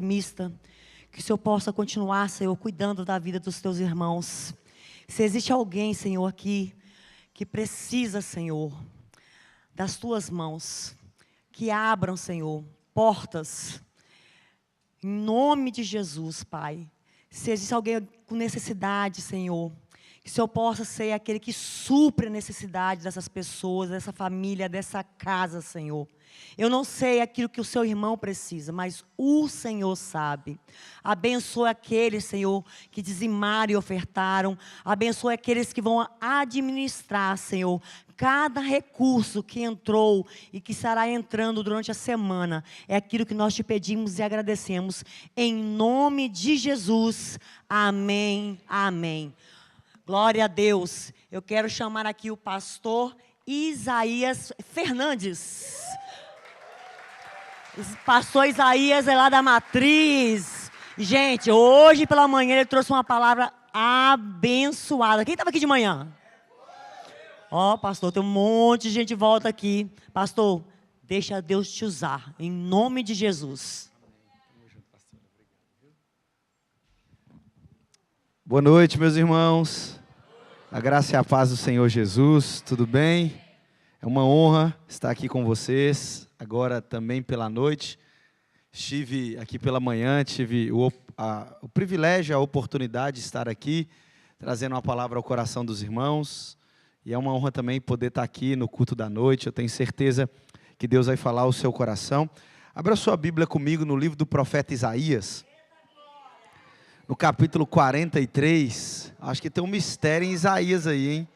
mista, que o Senhor possa continuar, Senhor, cuidando da vida dos teus irmãos. Se existe alguém, Senhor, aqui, que precisa, Senhor, das tuas mãos, que abram, Senhor, portas, em nome de Jesus, Pai. Se existe alguém com necessidade, Senhor, que o Senhor possa ser aquele que supre a necessidade dessas pessoas, dessa família, dessa casa, Senhor. Eu não sei aquilo que o seu irmão precisa, mas o Senhor sabe. Abençoe aqueles, Senhor, que dizimaram e ofertaram. Abençoe aqueles que vão administrar, Senhor, cada recurso que entrou e que estará entrando durante a semana. É aquilo que nós te pedimos e agradecemos. Em nome de Jesus. Amém, amém. Glória a Deus. Eu quero chamar aqui o pastor Isaías Fernandes. O pastor Isaías é lá da Matriz. Gente, hoje pela manhã ele trouxe uma palavra abençoada. Quem estava aqui de manhã? Ó, pastor, tem um monte de gente em volta aqui. Pastor, deixa Deus te usar, em nome de Jesus. Boa noite, meus irmãos. A graça e a paz do Senhor Jesus, tudo bem? É uma honra estar aqui com vocês, agora também pela noite. Estive aqui pela manhã, tive o privilégio, a oportunidade de estar aqui, trazendo uma palavra ao coração dos irmãos. E é uma honra também poder estar aqui no culto da noite. Eu tenho certeza que Deus vai falar ao seu coração. Abra sua Bíblia comigo no livro do profeta Isaías. No capítulo 43, acho que tem um mistério em Isaías aí, hein?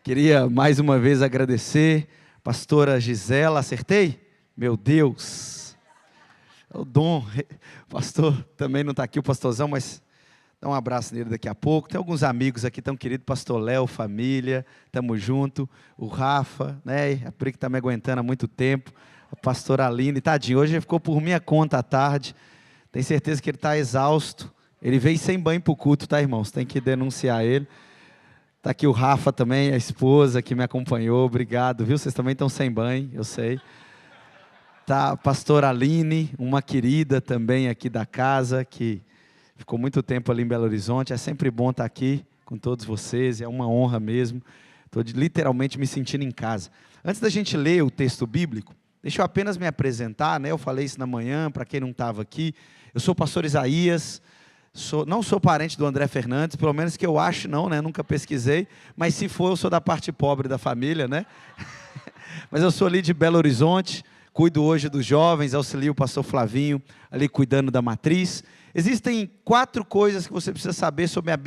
Queria mais uma vez agradecer, pastora Gisela, acertei? Meu Deus, é o dom. O pastor também não está aqui, o pastorzão, mas dá um abraço nele daqui a pouco. Tem alguns amigos aqui tão queridos, pastor Léo, família, estamos juntos. O Rafa, né? A Pri que está me aguentando há muito tempo. A pastora Aline, tadinho, hoje ele ficou por minha conta à tarde. Tenho certeza que ele está exausto. Ele veio sem banho para o culto, tá, irmãos? Tem que denunciar ele. Está aqui o Rafa também, a esposa que me acompanhou. Obrigado, viu? Vocês também estão sem banho, eu sei. Tá a pastora Aline, uma querida também aqui da casa, que ficou muito tempo ali em Belo Horizonte. É sempre bom estar aqui com todos vocês, é uma honra mesmo. Estou literalmente me sentindo em casa. Antes da gente ler o texto bíblico, deixa eu apenas me apresentar, né? Eu falei isso na manhã, para quem não estava aqui. Eu sou o pastor Isaías, não sou parente do André Fernandes, pelo menos que eu acho não, né? Nunca pesquisei, mas se for, eu sou da parte pobre da família, né? Mas eu sou ali de Belo Horizonte, cuido hoje dos jovens, auxilio o pastor Flavinho, ali cuidando da Matriz. Existem 4 coisas que você precisa saber sobre a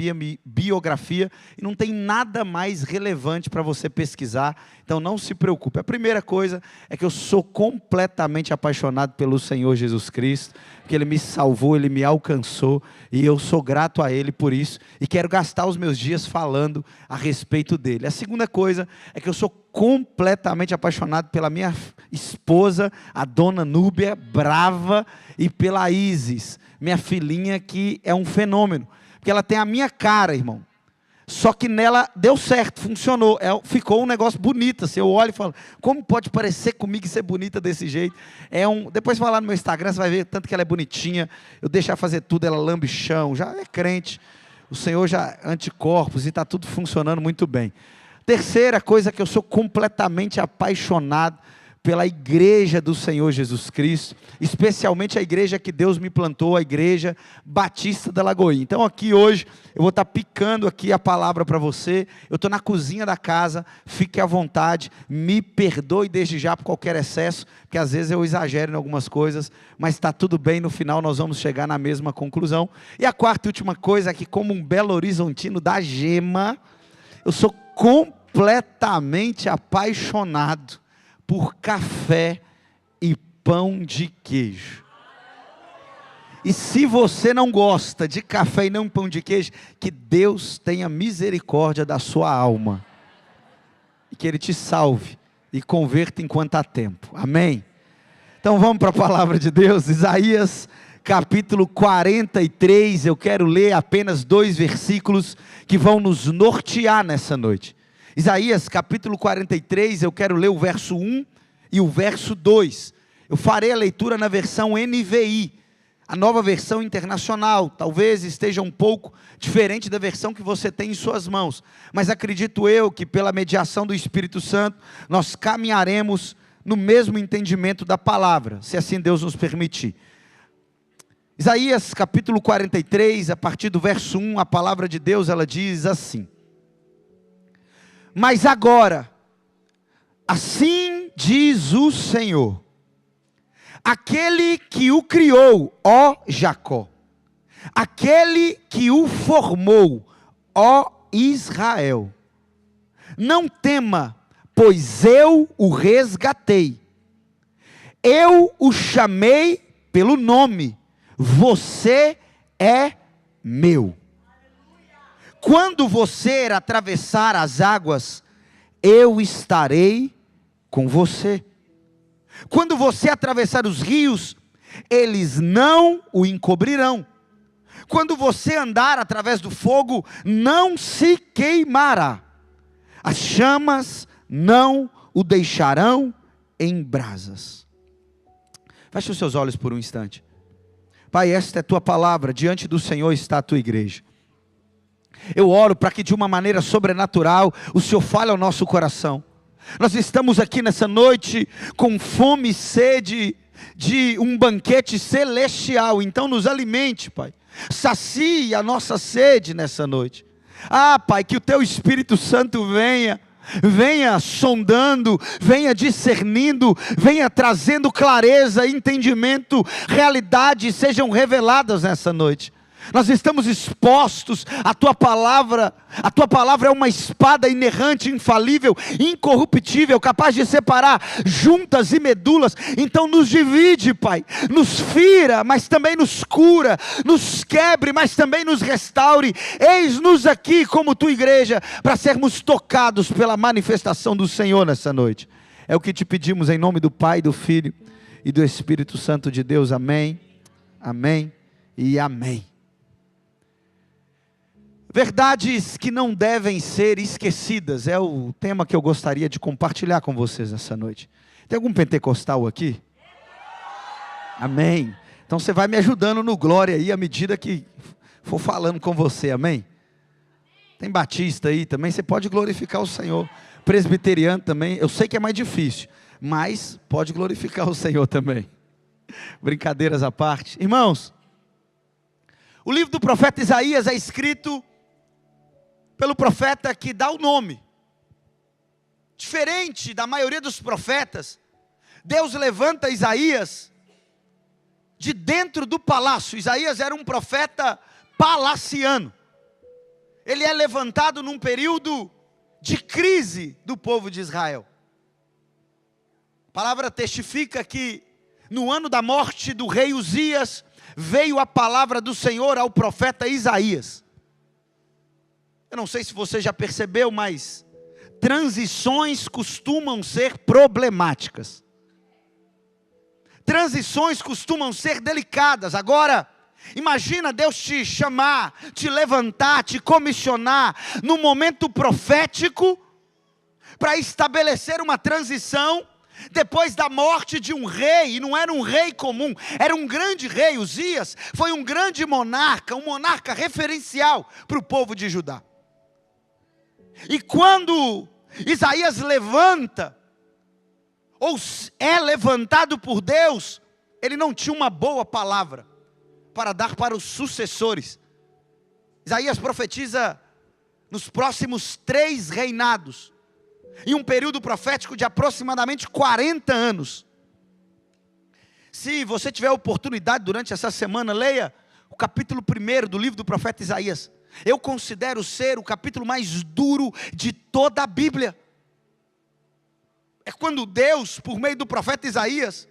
biografia e não tem nada mais relevante para você pesquisar, então não se preocupe. A primeira coisa é que eu sou completamente apaixonado pelo Senhor Jesus Cristo, porque Ele me salvou, Ele me alcançou e eu sou grato a Ele por isso e quero gastar os meus dias falando a respeito dEle. A segunda coisa é que eu sou completamente apaixonado pela minha esposa, a dona Núbia, brava, e pela Isis, minha filhinha, que é um fenômeno, porque ela tem a minha cara, irmão, só que nela deu certo, funcionou, ficou um negócio bonito, assim, eu olho e falo, como pode parecer comigo e ser bonita desse jeito? Depois vai lá no meu Instagram, você vai ver tanto que ela é bonitinha, eu deixo ela fazer tudo, ela lambe chão, já é crente, o Senhor já anticorpos e está tudo funcionando muito bem. Terceira coisa que eu sou completamente apaixonado pela igreja do Senhor Jesus Cristo, especialmente a igreja que Deus me plantou, a igreja Batista da Lagoinha. Então aqui hoje, eu vou estar picando aqui a palavra para você, eu estou na cozinha da casa, fique à vontade, me perdoe desde já por qualquer excesso, porque às vezes eu exagero em algumas coisas, mas está tudo bem, no final nós vamos chegar na mesma conclusão. E a quarta e última coisa é que, como um Belo Horizontino da gema, eu sou completamente apaixonado por café e pão de queijo. E se você não gosta de café e não pão de queijo, que Deus tenha misericórdia da sua alma, e que Ele te salve e converta enquanto há tempo, amém? Então vamos para a palavra de Deus, Isaías capítulo 43, eu quero ler apenas 2 versículos que vão nos nortear nessa noite. Isaías capítulo 43, eu quero ler o verso 1 e o verso 2. Eu farei a leitura na versão NVI. a nova versão internacional. Talvez esteja um pouco diferente da versão que você tem em suas mãos, mas acredito eu que pela mediação do Espírito Santo, nós caminharemos no mesmo entendimento da palavra, se assim Deus nos permitir. Isaías capítulo 43, a partir do verso 1, a palavra de Deus, ela diz assim: mas agora, assim diz o Senhor, aquele que o criou, ó Jacó, aquele que o formou, ó Israel, não tema, pois eu o resgatei, eu o chamei pelo nome, você é meu. Quando você atravessar as águas, eu estarei com você. Quando você atravessar os rios, eles não o encobrirão. Quando você andar através do fogo, não se queimará. As chamas não o deixarão em brasas. Feche os seus olhos por um instante. Pai, esta é a tua palavra, diante do Senhor está a tua igreja. Eu oro para que de uma maneira sobrenatural o Senhor fale ao nosso coração. Nós estamos aqui nessa noite com fome e sede de um banquete celestial, então nos alimente, Pai. Sacie a nossa sede nessa noite. Pai, que o teu Espírito Santo venha sondando, venha discernindo, venha trazendo clareza, entendimento, realidades sejam reveladas nessa noite. Nós estamos expostos à tua palavra. A tua palavra é uma espada inerrante, infalível, incorruptível, capaz de separar juntas e medulas. Então nos divide, Pai, nos fira, mas também nos cura, nos quebre, mas também nos restaure. Eis-nos aqui como tua igreja, para sermos tocados pela manifestação do Senhor nessa noite. É o que te pedimos em nome do Pai, do Filho e do Espírito Santo de Deus. Amém, amém e amém. Verdades que não devem ser esquecidas, é o tema que eu gostaria de compartilhar com vocês nessa noite. Tem algum pentecostal aqui? Amém. Então você vai me ajudando no glória aí, à medida que for falando com você, amém? Tem batista aí também, você pode glorificar o Senhor. Presbiteriano também, eu sei que é mais difícil, mas pode glorificar o Senhor também. Brincadeiras à parte. Irmãos, o livro do profeta Isaías é escrito pelo profeta que dá o nome. Diferente da maioria dos profetas, Deus levanta Isaías de dentro do palácio. Isaías era um profeta palaciano. Ele é levantado num período de crise do povo de Israel. A palavra testifica que no ano da morte do rei Uzias, veio a palavra do Senhor ao profeta Isaías. Eu não sei se você já percebeu, mas transições costumam ser problemáticas. Transições costumam ser delicadas. Agora, imagina Deus te chamar, te levantar, te comissionar no momento profético para estabelecer uma transição depois da morte de um rei. E não era um rei comum, era um grande rei. Uzias foi um grande monarca, um monarca referencial para o povo de Judá. E quando Isaías levanta, ou é levantado por Deus, ele não tinha uma boa palavra para dar para os sucessores. Isaías profetiza nos próximos 3 reinados, em um período profético de aproximadamente 40 anos. Se você tiver oportunidade durante essa semana, leia o capítulo 1 do livro do profeta Isaías. Eu considero ser o capítulo mais duro de toda a Bíblia. É quando Deus, por meio do profeta Isaías,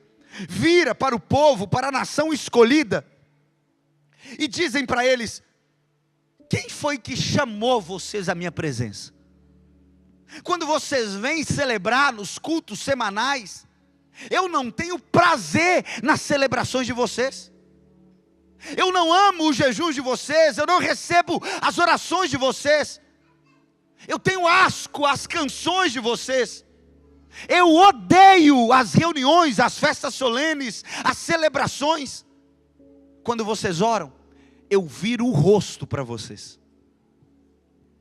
vira para o povo, para a nação escolhida, e dizem para eles: quem foi que chamou vocês à minha presença? Quando vocês vêm celebrar nos cultos semanais, eu não tenho prazer nas celebrações de vocês. Eu não amo os jejuns de vocês, eu não recebo as orações de vocês. Eu tenho asco às canções de vocês. Eu odeio as reuniões, as festas solenes, as celebrações. quando vocês oram, eu viro o rosto para vocês.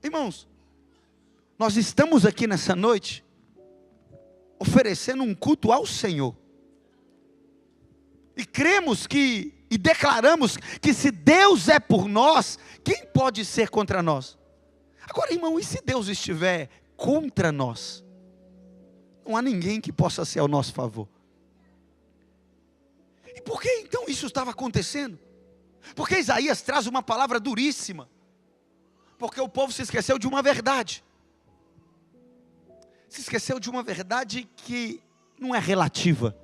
Irmãos, nós estamos aqui nessa noite oferecendo um culto ao Senhor. E cremos e declaramos que se Deus é por nós, quem pode ser contra nós? Agora, irmão, e se Deus estiver contra nós? Não há ninguém que possa ser ao nosso favor. E por que então isso estava acontecendo? Porque Isaías traz uma palavra duríssima. Porque o povo se esqueceu de uma verdade. Se esqueceu de uma verdade que não é relativa.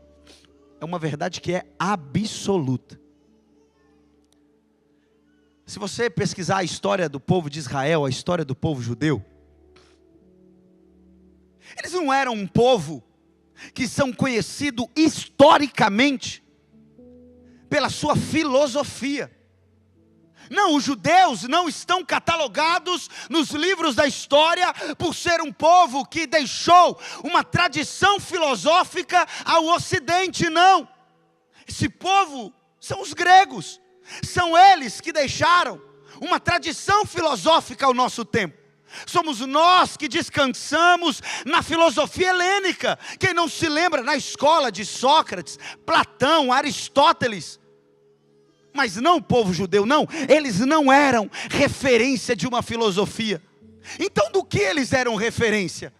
É uma verdade que é absoluta. Se você pesquisar a história do povo de Israel, a história do povo judeu, eles não eram um povo que são conhecidos historicamente pela sua filosofia. Não, os judeus não estão catalogados nos livros da história por ser um povo que deixou uma tradição filosófica ao ocidente, não. Esse povo são os gregos, são eles que deixaram uma tradição filosófica ao nosso tempo. Somos nós que descansamos na filosofia helênica. Quem não se lembra na escola de Sócrates, Platão, Aristóteles? Mas não o povo judeu, não. Eles não eram referência de uma filosofia. Então do que eles eram referência?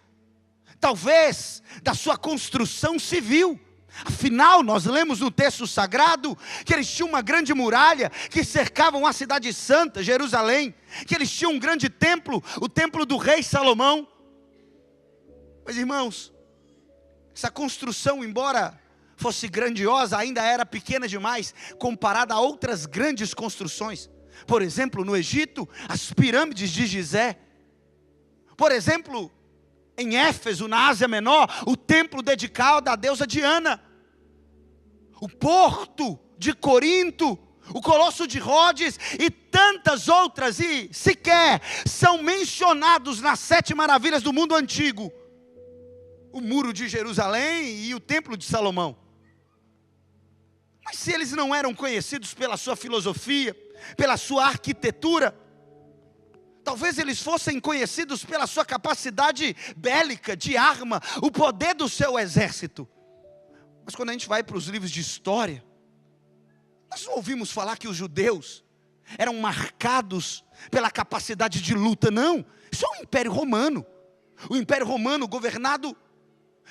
Talvez da sua construção civil. Afinal, nós lemos no texto sagrado que eles tinham uma grande muralha que cercavam a cidade santa, Jerusalém, que eles tinham um grande templo, o templo do rei Salomão. Mas irmãos, essa construção, embora fosse grandiosa, ainda era pequena demais comparada a outras grandes construções. Por exemplo, no Egito, as pirâmides de Gizé. Por exemplo, em Éfeso, na Ásia Menor, o templo dedicado à deusa Diana. O porto de Corinto, o Colosso de Rhodes e tantas outras, e sequer são mencionados nas 7 maravilhas do mundo antigo. O muro de Jerusalém e o templo de Salomão. Mas se eles não eram conhecidos pela sua filosofia, pela sua arquitetura, talvez eles fossem conhecidos pela sua capacidade bélica, de arma, o poder do seu exército. Mas quando a gente vai para os livros de história, nós não ouvimos falar que os judeus eram marcados pela capacidade de luta, não. Isso é o Império Romano. O Império Romano governado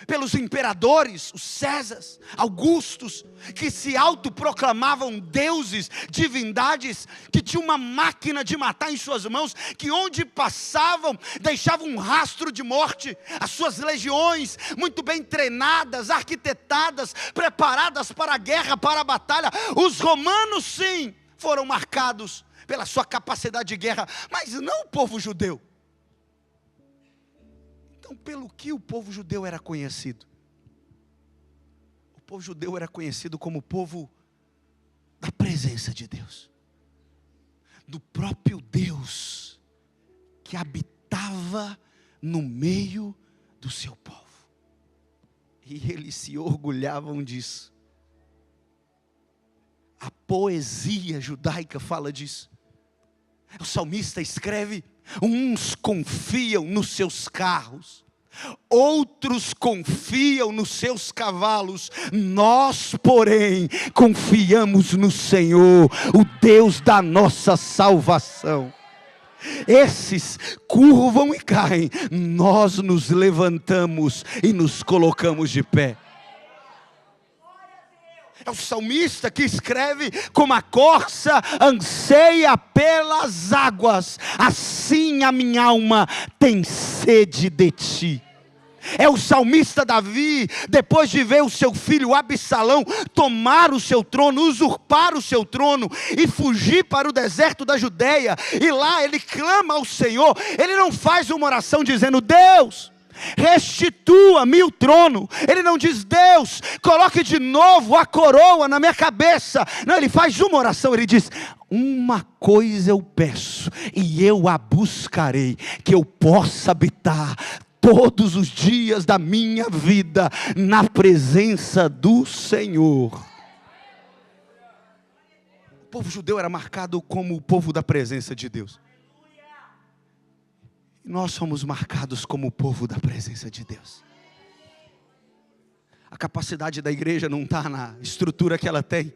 pelos imperadores, os Césares, Augustos, que se autoproclamavam deuses, divindades, que tinham uma máquina de matar em suas mãos, que onde passavam, deixavam um rastro de morte. As suas legiões, muito bem treinadas, arquitetadas, preparadas para a guerra, para a batalha. Os romanos sim, foram marcados pela sua capacidade de guerra, mas não o povo judeu. Então, pelo que o povo judeu era conhecido? O povo judeu era conhecido como o povo da presença de Deus, do próprio Deus, que habitava no meio do seu povo. E eles se orgulhavam disso. A poesia judaica fala disso. O salmista escreve: uns confiam nos seus carros, outros confiam nos seus cavalos, nós, porém, confiamos no Senhor, o Deus da nossa salvação. Esses curvam e caem, nós nos levantamos e nos colocamos de pé. É o salmista que escreve: como a corça anseia pelas águas, assim a minha alma tem sede de ti. É o salmista Davi, depois de ver o seu filho Absalão tomar o seu trono, usurpar o seu trono e fugir para o deserto da Judeia, e lá ele clama ao Senhor. Ele não faz uma oração dizendo: Deus, restitua-me o trono. Ele não diz: Deus, coloque de novo a coroa na minha cabeça. Não, ele faz uma oração, ele diz: uma coisa eu peço, e eu a buscarei, que eu possa habitar todos os dias da minha vida na presença do Senhor. O povo judeu era marcado como o povo da presença de Deus. E nós somos marcados como o povo da presença de Deus. A capacidade da igreja não está na estrutura que ela tem,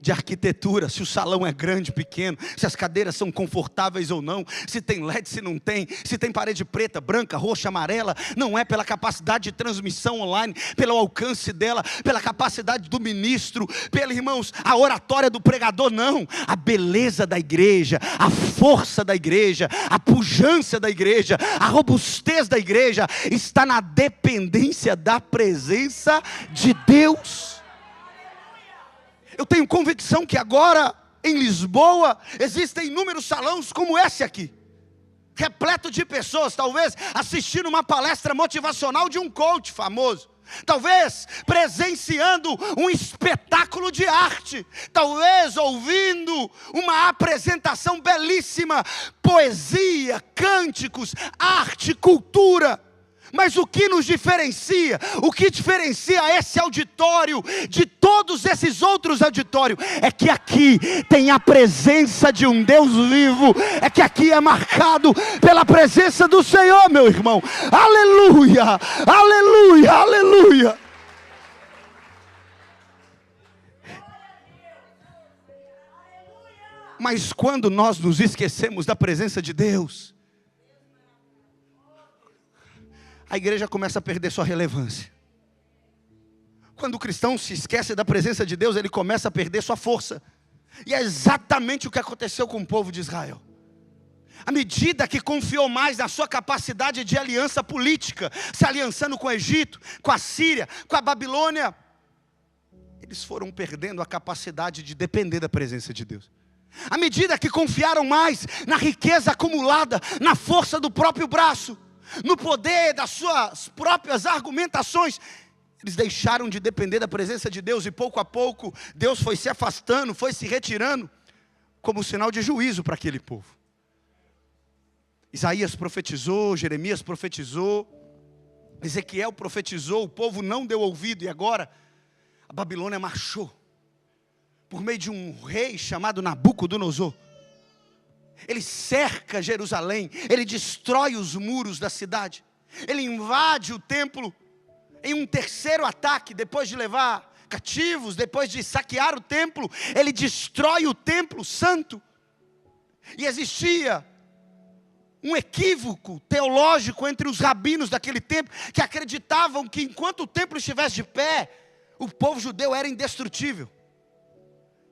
de arquitetura, se o salão é grande, pequeno, se as cadeiras são confortáveis ou não, se tem LED, se não tem, se tem parede preta, branca, roxa, amarela. Não é pela capacidade de transmissão online, pelo alcance dela, pela capacidade do ministro, irmãos, a oratória do pregador, não. A beleza da igreja, a força da igreja, a pujança da igreja, a robustez da igreja está na dependência da presença de Deus. Eu tenho convicção que agora, em Lisboa, existem inúmeros salões como esse aqui, repleto de pessoas, talvez assistindo uma palestra motivacional de um coach famoso, talvez presenciando um espetáculo de arte, talvez ouvindo uma apresentação belíssima, poesia, cânticos, arte, cultura. Mas o que nos diferencia, o que diferencia esse auditório de todos esses outros auditórios, é que aqui tem a presença de um Deus vivo, é que aqui é marcado pela presença do Senhor, meu irmão. Aleluia, aleluia, aleluia. Mas quando nós nos esquecemos da presença de Deus, a igreja começa a perder sua relevância. Quando o cristão se esquece da presença de Deus, ele começa a perder sua força. E é exatamente o que aconteceu com o povo de Israel. À medida que confiou mais na sua capacidade de aliança política, se aliançando com o Egito, com a Síria, com a Babilônia, eles foram perdendo a capacidade de depender da presença de Deus. À medida que confiaram mais na riqueza acumulada, na força do próprio braço, no poder das suas próprias argumentações, eles deixaram de depender da presença de Deus. E pouco a pouco, Deus foi se afastando, foi se retirando, como sinal de juízo para aquele povo. Isaías profetizou, Jeremias profetizou, Ezequiel profetizou, o povo não deu ouvido. E agora, a Babilônia marchou, por meio de um rei chamado Nabucodonosor. Ele cerca Jerusalém, ele destrói os muros da cidade, ele invade o templo em um terceiro ataque. Depois de levar cativos, depois de saquear o templo, ele destrói o templo santo. E existia um equívoco teológico entre os rabinos daquele tempo, que acreditavam que enquanto o templo estivesse de pé, o povo judeu era indestrutível.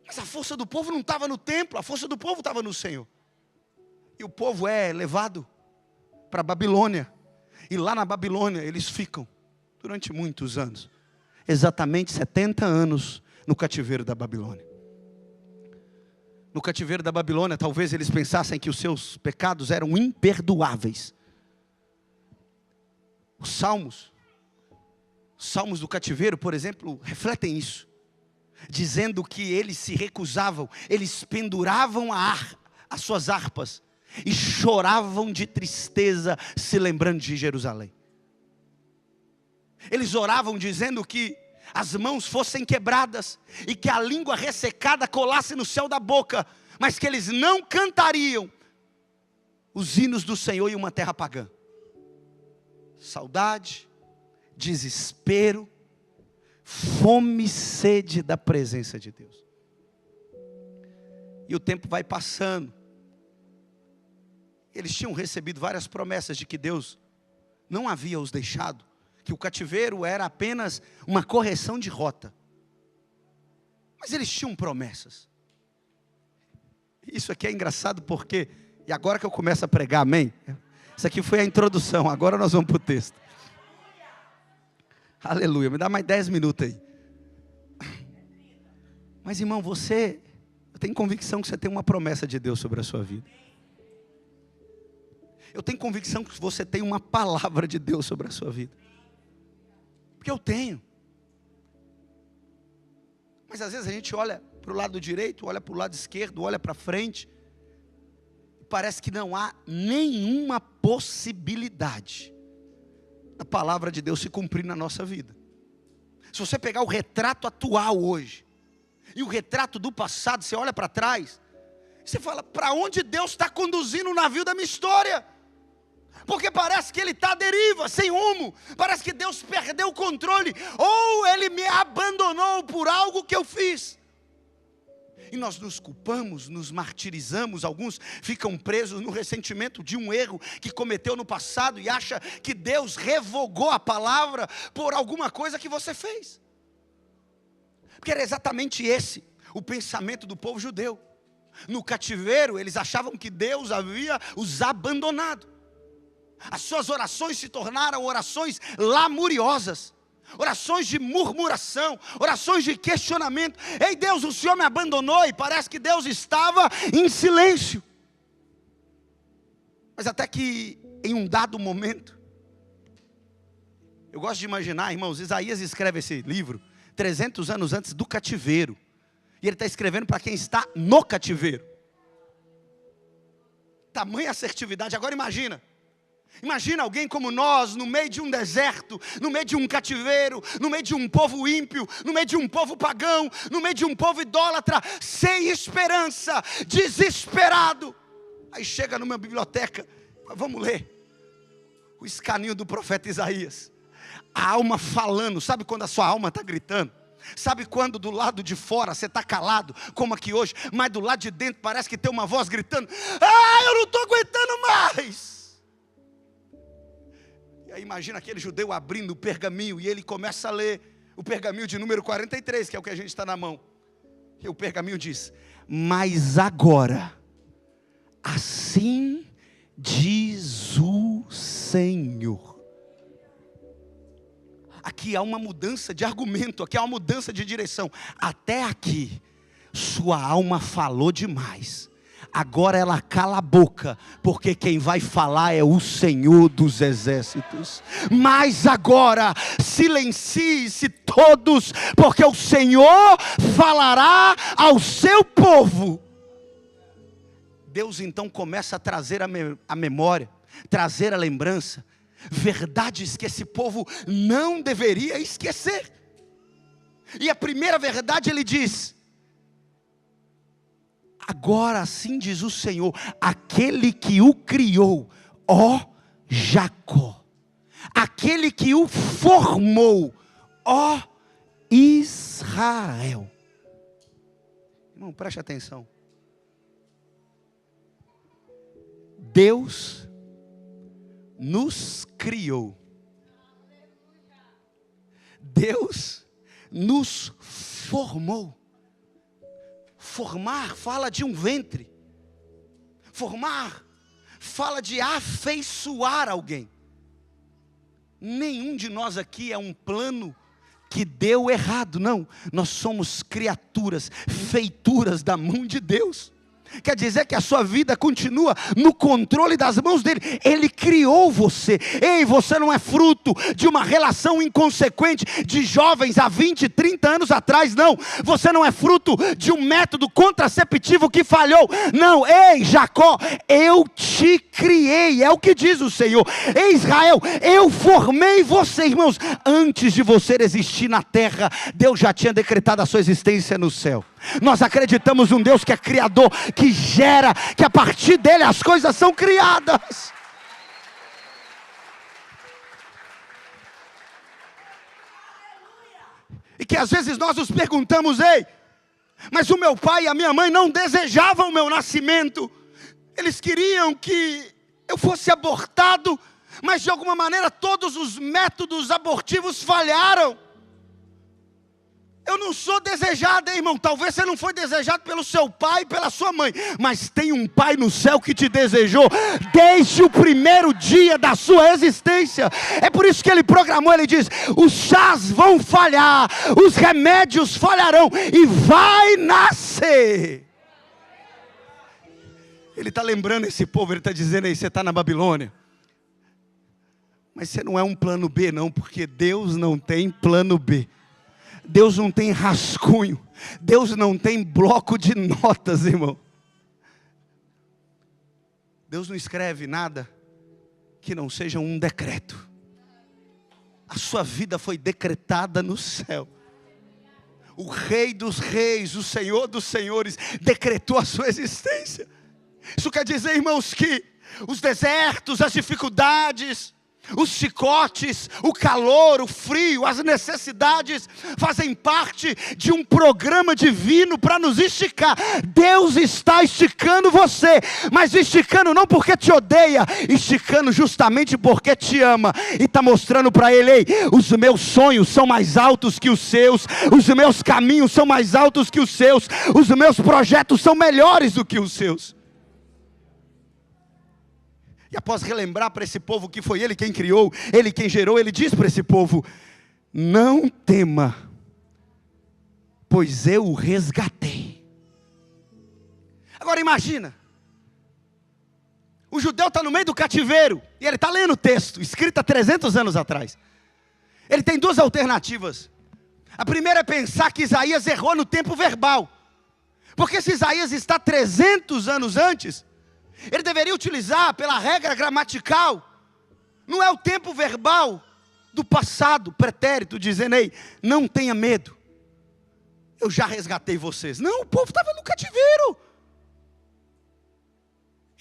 Mas a força do povo não estava no templo, a força do povo estava no Senhor. E o povo é levado para a Babilônia. E lá na Babilônia eles ficam durante muitos anos. Exatamente 70 anos no cativeiro da Babilônia. No cativeiro da Babilônia, talvez eles pensassem que os seus pecados eram imperdoáveis. Os salmos do cativeiro, por exemplo, refletem isso. Dizendo que eles se recusavam, eles penduravam as suas harpas e choravam de tristeza, se lembrando de Jerusalém. Eles oravam dizendo que as mãos fossem quebradas e que a língua ressecada colasse no céu da boca, mas que eles não cantariam os hinos do Senhor em uma terra pagã. Saudade, desespero, fome e sede da presença de Deus. E o tempo vai passando. Eles tinham recebido várias promessas de que Deus não havia os deixado, que o cativeiro era apenas uma correção de rota. Mas eles tinham promessas. Isso aqui é engraçado porque, e agora que eu começo a pregar, amém? Isso aqui foi a introdução, agora nós vamos para o texto. Aleluia, me dá mais 10 minutos aí. Mas irmão, eu tenho convicção que você tem uma promessa de Deus sobre a sua vida. Eu tenho convicção que você tem uma palavra de Deus sobre a sua vida. Porque eu tenho. Mas às vezes a gente olha para o lado direito, olha para o lado esquerdo, olha para frente, e parece que não há nenhuma possibilidade da palavra de Deus se cumprir na nossa vida. Se você pegar o retrato atual hoje, E o retrato do passado, você olha para trás, você fala, para onde Deus está conduzindo o navio da minha história? Porque parece que ele está à deriva, sem rumo. Parece que Deus perdeu o controle. Ou Ele me abandonou por algo que eu fiz. E nós nos culpamos, nos martirizamos. Alguns ficam presos no ressentimento de um erro que cometeu no passado. E acha que Deus revogou a palavra por alguma coisa que você fez. Porque era exatamente esse o pensamento do povo judeu. No cativeiro eles achavam que Deus havia os abandonado. As suas orações se tornaram orações lamuriosas, orações de murmuração, orações de questionamento. Ei Deus, o Senhor me abandonou, e parece que Deus estava em silêncio. Mas até que em um dado momento, eu gosto de imaginar, irmãos, Isaías escreve esse livro 300 anos antes do cativeiro, e ele está escrevendo para quem está no cativeiro. Tamanha assertividade. Agora imagina alguém como nós, no meio de um deserto, no meio de um cativeiro, no meio de um povo ímpio, no meio de um povo pagão, no meio de um povo idólatra, sem esperança, desesperado. Aí chega numa biblioteca, vamos ler o escaninho do profeta Isaías. A alma falando, sabe quando a sua alma está gritando? Sabe quando do lado de fora você está calado, como aqui hoje, mas do lado de dentro parece que tem uma voz gritando, eu não estou aguentando mais. E aí imagina aquele judeu abrindo o pergaminho, e ele começa a ler o pergaminho de número 43, que é o que a gente está na mão. E o pergaminho diz, mas agora, assim diz o Senhor. Aqui há uma mudança de argumento, aqui há uma mudança de direção. Até aqui, sua alma falou demais. Agora ela cala a boca, porque quem vai falar é o Senhor dos exércitos. Mas agora, silencie-se todos, porque o Senhor falará ao seu povo. Deus então começa a trazer a memória, trazer a lembrança, verdades que esse povo não deveria esquecer. E a primeira verdade ele diz, agora assim diz o Senhor, aquele que o criou, ó Jacó, aquele que o formou, ó Israel. Irmão, preste atenção. Deus nos criou. Deus nos formou. Formar fala de um ventre. Formar fala de afeiçoar alguém. Nenhum de nós aqui é um plano que deu errado, não. Nós somos criaturas, feituras da mão de Deus. Quer dizer que a sua vida continua no controle das mãos dele. Ele criou você. Ei, você não é fruto de uma relação inconsequente de jovens há 20, 30 anos atrás, não. Você não é fruto de um método contraceptivo que falhou, não. Ei, Jacó, eu te criei, é o que diz o Senhor. Ei, Israel, eu formei você, irmãos. Antes de você existir na terra, Deus já tinha decretado a sua existência no céu. Nós acreditamos num Deus que é criador, que gera, que a partir dele as coisas são criadas. E que às vezes nós nos perguntamos, ei, mas o meu pai e a minha mãe não desejavam o meu nascimento. Eles queriam que eu fosse abortado, mas de alguma maneira todos os métodos abortivos falharam. Eu não sou desejado, hein, irmão. Talvez você não foi desejado pelo seu pai e pela sua mãe, mas tem um pai no céu que te desejou desde o primeiro dia da sua existência. É por isso que ele programou, ele diz, os chás vão falhar, os remédios falharão e vai nascer. Ele está lembrando esse povo, ele está dizendo aí, você está na Babilônia, mas você não é um plano B não, porque Deus não tem plano B. Deus não tem rascunho, Deus não tem bloco de notas, irmão. Deus não escreve nada que não seja um decreto. A sua vida foi decretada no céu. o Rei dos Reis, o Senhor dos Senhores, decretou a sua existência. Isso quer dizer, irmãos, que os desertos, as dificuldades, os chicotes, o calor, o frio, as necessidades fazem parte de um programa divino para nos esticar. Deus está esticando você, mas esticando não porque te odeia, esticando justamente porque te ama e está mostrando para Ele: ei, os meus sonhos são mais altos que os seus, os meus caminhos são mais altos que os seus, os meus projetos são melhores do que os seus. E após relembrar para esse povo que foi Ele quem criou, Ele quem gerou, Ele diz para esse povo: não tema, pois eu o resgatei. Agora imagina, o judeu está no meio do cativeiro, e ele está lendo o texto, escrito há 300 anos atrás. Ele tem duas alternativas. A primeira é pensar que Isaías errou no tempo verbal, porque se Isaías está 300 anos antes, ele deveria utilizar pela regra gramatical, não é o tempo verbal do passado, pretérito, dizendo: ei, não tenha medo, eu já resgatei vocês. Não, o povo estava no cativeiro.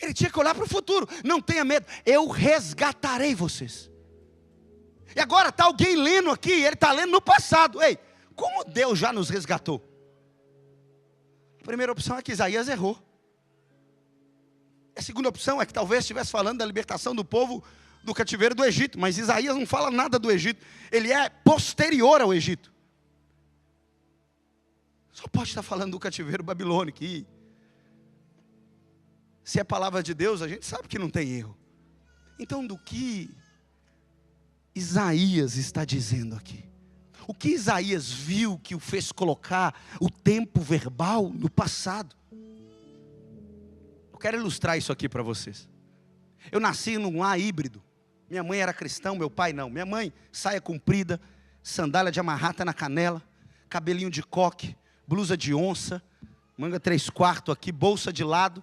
Ele tinha que olhar para o futuro: não tenha medo, eu resgatarei vocês. E agora está alguém lendo aqui, ele está lendo no passado. Ei, como Deus já nos resgatou? A primeira opção é que Isaías errou. A segunda opção é que talvez estivesse falando da libertação do povo do cativeiro do Egito, mas Isaías não fala nada do Egito, ele é posterior ao Egito. Só pode estar falando do cativeiro babilônico. E se é palavra de Deus, a gente sabe que não tem erro. Então, do que Isaías está dizendo aqui? O que Isaías viu que o fez colocar o tempo verbal no passado? Quero ilustrar isso aqui para vocês. Eu nasci num lar híbrido. Minha mãe era cristã, meu pai não. Minha mãe, saia comprida, sandália de amarrata na canela, cabelinho de coque, blusa de onça, manga 3/4 aqui, bolsa de lado,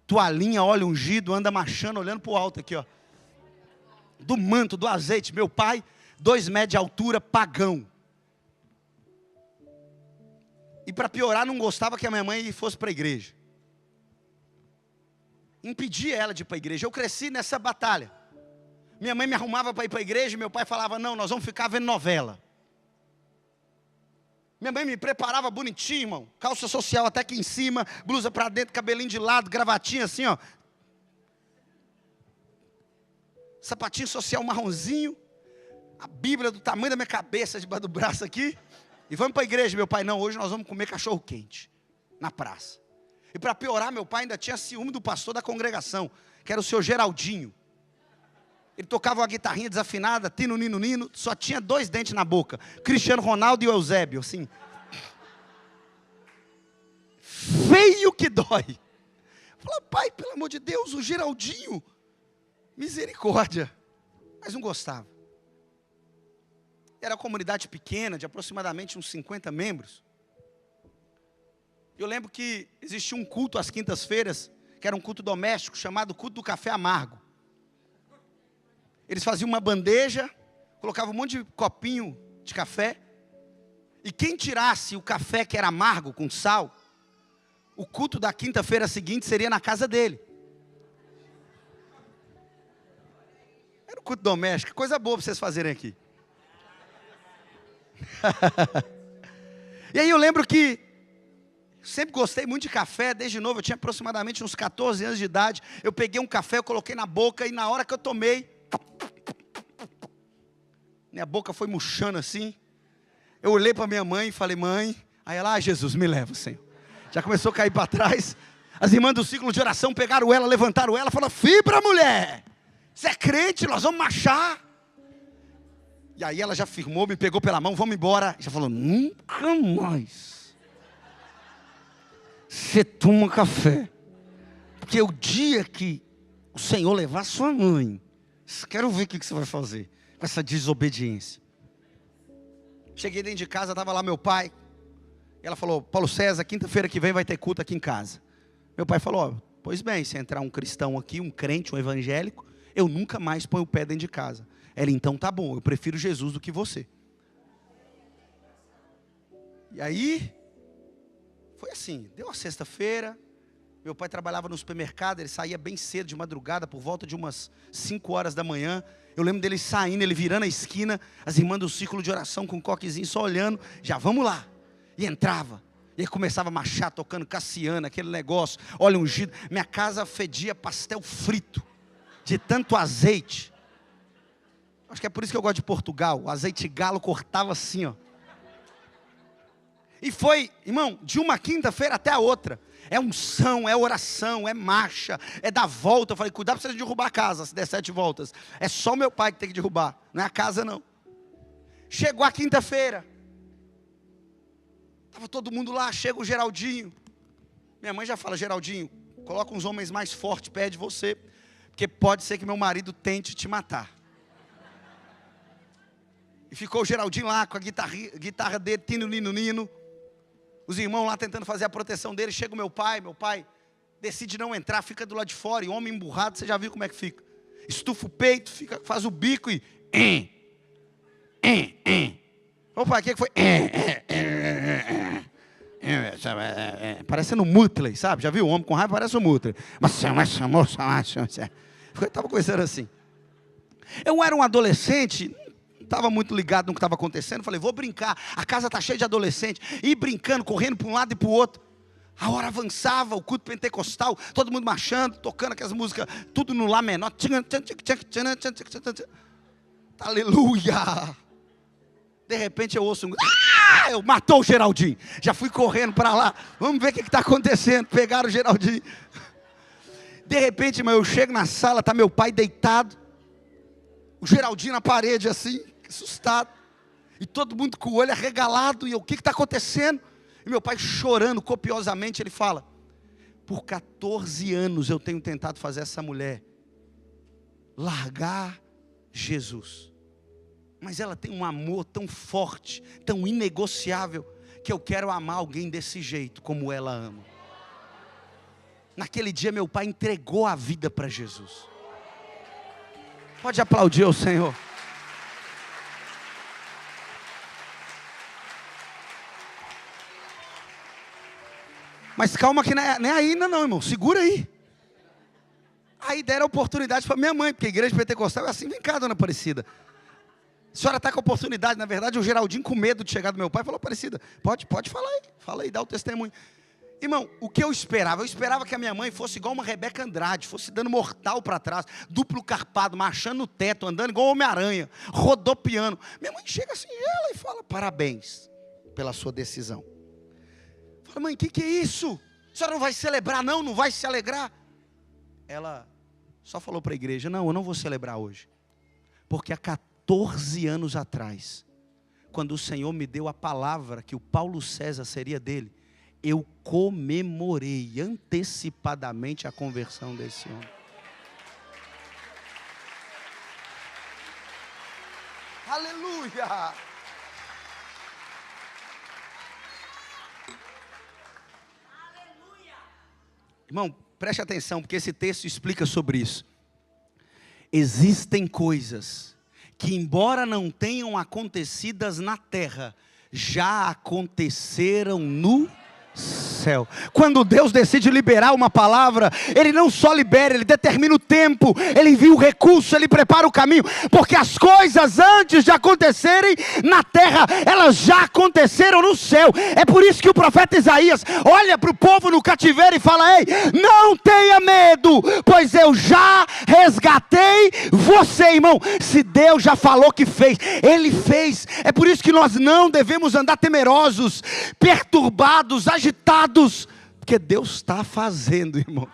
toalhinha, óleo ungido, anda marchando, olhando para o alto aqui, ó. Do manto, do azeite. Meu pai, 2 metros de altura, pagão. E para piorar, não gostava que a minha mãe fosse para a igreja. Impedia ela de ir para a igreja. Eu cresci nessa batalha. Minha mãe me arrumava para ir para a igreja, e meu pai falava: não, nós vamos ficar vendo novela. Minha mãe me preparava bonitinho, irmão. Calça social até aqui em cima, blusa para dentro, cabelinho de lado, gravatinha assim, ó. Sapatinho social marronzinho. A Bíblia do tamanho da minha cabeça, debaixo do braço aqui. E vamos para a igreja. Meu pai: não, hoje nós vamos comer cachorro quente na praça. E para piorar, meu pai ainda tinha ciúme do pastor da congregação, que era o senhor Geraldinho. Ele tocava uma guitarrinha desafinada, tino, nino, nino, só tinha 2 dentes na boca: Cristiano Ronaldo e o Eusébio, assim. Feio que dói. Falou: pai, pelo amor de Deus, o Geraldinho, misericórdia. Mas não gostava. Era uma comunidade pequena, de aproximadamente uns 50 membros. Eu lembro que existia um culto às quintas-feiras, que era um culto doméstico, chamado culto do café amargo. Eles faziam uma bandeja, colocavam um monte de copinho de café, e quem tirasse o café que era amargo, com sal, o culto da quinta-feira seguinte seria na casa dele. Era um culto doméstico, coisa boa para vocês fazerem aqui. E aí eu lembro que sempre gostei muito de café, desde novo, eu tinha aproximadamente uns 14 anos de idade. Eu peguei um café, eu coloquei na boca, e na hora que eu tomei, minha boca foi murchando assim. Eu olhei para minha mãe e falei: mãe. Aí ela: Jesus, me leva, Senhor. Já começou a cair para trás. As irmãs do ciclo de oração pegaram ela, levantaram ela, falaram: fibra, mulher, você é crente, nós vamos marchar. E aí ela já firmou, me pegou pela mão: vamos embora. Já falou: nunca mais você toma café, porque o dia que o Senhor levar sua mãe, quero ver o que você vai fazer com essa desobediência. Cheguei dentro de casa, estava lá meu pai. Ela falou: Paulo César, quinta-feira que vem vai ter culto aqui em casa. Meu pai falou: pois bem, se entrar um cristão aqui, um crente, um evangélico, eu nunca mais ponho o pé dentro de casa. Ela: então tá bom, eu prefiro Jesus do que você. E aí, foi assim, deu a sexta-feira, meu pai trabalhava no supermercado, ele saía bem cedo, de madrugada, por volta de umas 5 horas da manhã. Eu lembro dele saindo, ele virando a esquina, as irmãs do círculo de oração com um coquezinho só olhando, já vamos lá. E entrava, e aí começava a marchar, tocando Cassiana, aquele negócio, óleo ungido. Minha casa fedia pastel frito, de tanto azeite. Acho que é por isso que eu gosto de Portugal, o azeite galo cortava assim, ó. E foi, irmão, de uma quinta-feira até a outra. É unção, é oração, é marcha, é dar volta. Eu falei, cuidado para você derrubar a casa, se der 7 voltas. É só meu pai que tem que derrubar, não é a casa não. Chegou a quinta-feira. Estava todo mundo lá, chega o Geraldinho. Minha mãe já fala, Geraldinho, coloca uns homens mais fortes perto de você, porque pode ser que meu marido tente te matar. E ficou o Geraldinho lá com a guitarra dele, tino, nino, nino. Os irmãos lá tentando fazer a proteção dele. Chega o meu pai decide não entrar, fica do lado de fora. E homem emburrado, você já viu como é que fica. Estufa o peito, faz o bico e... Ô pai, o que foi? Parecendo um Mutley, sabe? Já viu? O homem com raiva parece um Mutley. Eu estava conversando assim. Eu era um adolescente... Estava muito ligado no que estava acontecendo, falei, vou brincar, a casa está cheia de adolescentes, e brincando, correndo para um lado e para o outro. A hora avançava, o culto pentecostal, todo mundo marchando, tocando aquelas músicas, tudo no Lá menor. Aleluia! De repente eu ouço eu matou o Geraldinho, já fui correndo para lá, vamos ver o que está acontecendo, pegaram o Geraldinho. De repente, irmão, eu chego na sala, está meu pai deitado, o Geraldinho na parede assim, assustado, e todo mundo com o olho arregalado, e eu, o que está acontecendo? E meu pai chorando copiosamente, ele fala, por 14 anos eu tenho tentado fazer essa mulher largar Jesus, mas ela tem um amor tão forte, tão inegociável, que eu quero amar alguém desse jeito, como ela ama. Naquele dia meu pai entregou a vida para Jesus. Pode aplaudir o Senhor. Mas calma que não é aí ainda não, irmão. Segura aí. Aí deram oportunidade para minha mãe, porque a igreja pentecostal é assim. Vem cá, dona Aparecida. A senhora está com oportunidade. Na verdade, o Geraldinho, com medo de chegar do meu pai, falou, Aparecida, pode falar aí. Fala aí, dá o testemunho. Irmão, o que eu esperava? Eu esperava que a minha mãe fosse igual uma Rebeca Andrade, fosse dando mortal para trás, duplo carpado, marchando no teto, andando igual Homem-Aranha, rodopiando. Minha mãe chega assim, ela e fala, parabéns pela sua decisão. Fala, mãe, o que é isso? A senhora não vai celebrar não? Não vai se alegrar? Ela só falou para a igreja, não, eu não vou celebrar hoje. Porque há 14 anos atrás, quando o Senhor me deu a palavra que o Paulo César seria dele, eu comemorei antecipadamente a conversão desse homem. Aleluia! Irmão, preste atenção, porque esse texto explica sobre isso. Existem coisas que, embora não tenham acontecidas na terra, já aconteceram no céu. Quando Deus decide liberar uma palavra, Ele não só libera, Ele determina o tempo, Ele envia o recurso, Ele prepara o caminho, porque as coisas antes de acontecerem na terra, elas já aconteceram no céu. É por isso que o profeta Isaías olha para o povo no cativeiro e fala, ei, não tenha medo, pois eu já resgatei você, irmão. Se Deus já falou que fez, Ele fez. É por isso que nós não devemos andar temerosos, perturbados, agitados, porque Deus está fazendo, irmão.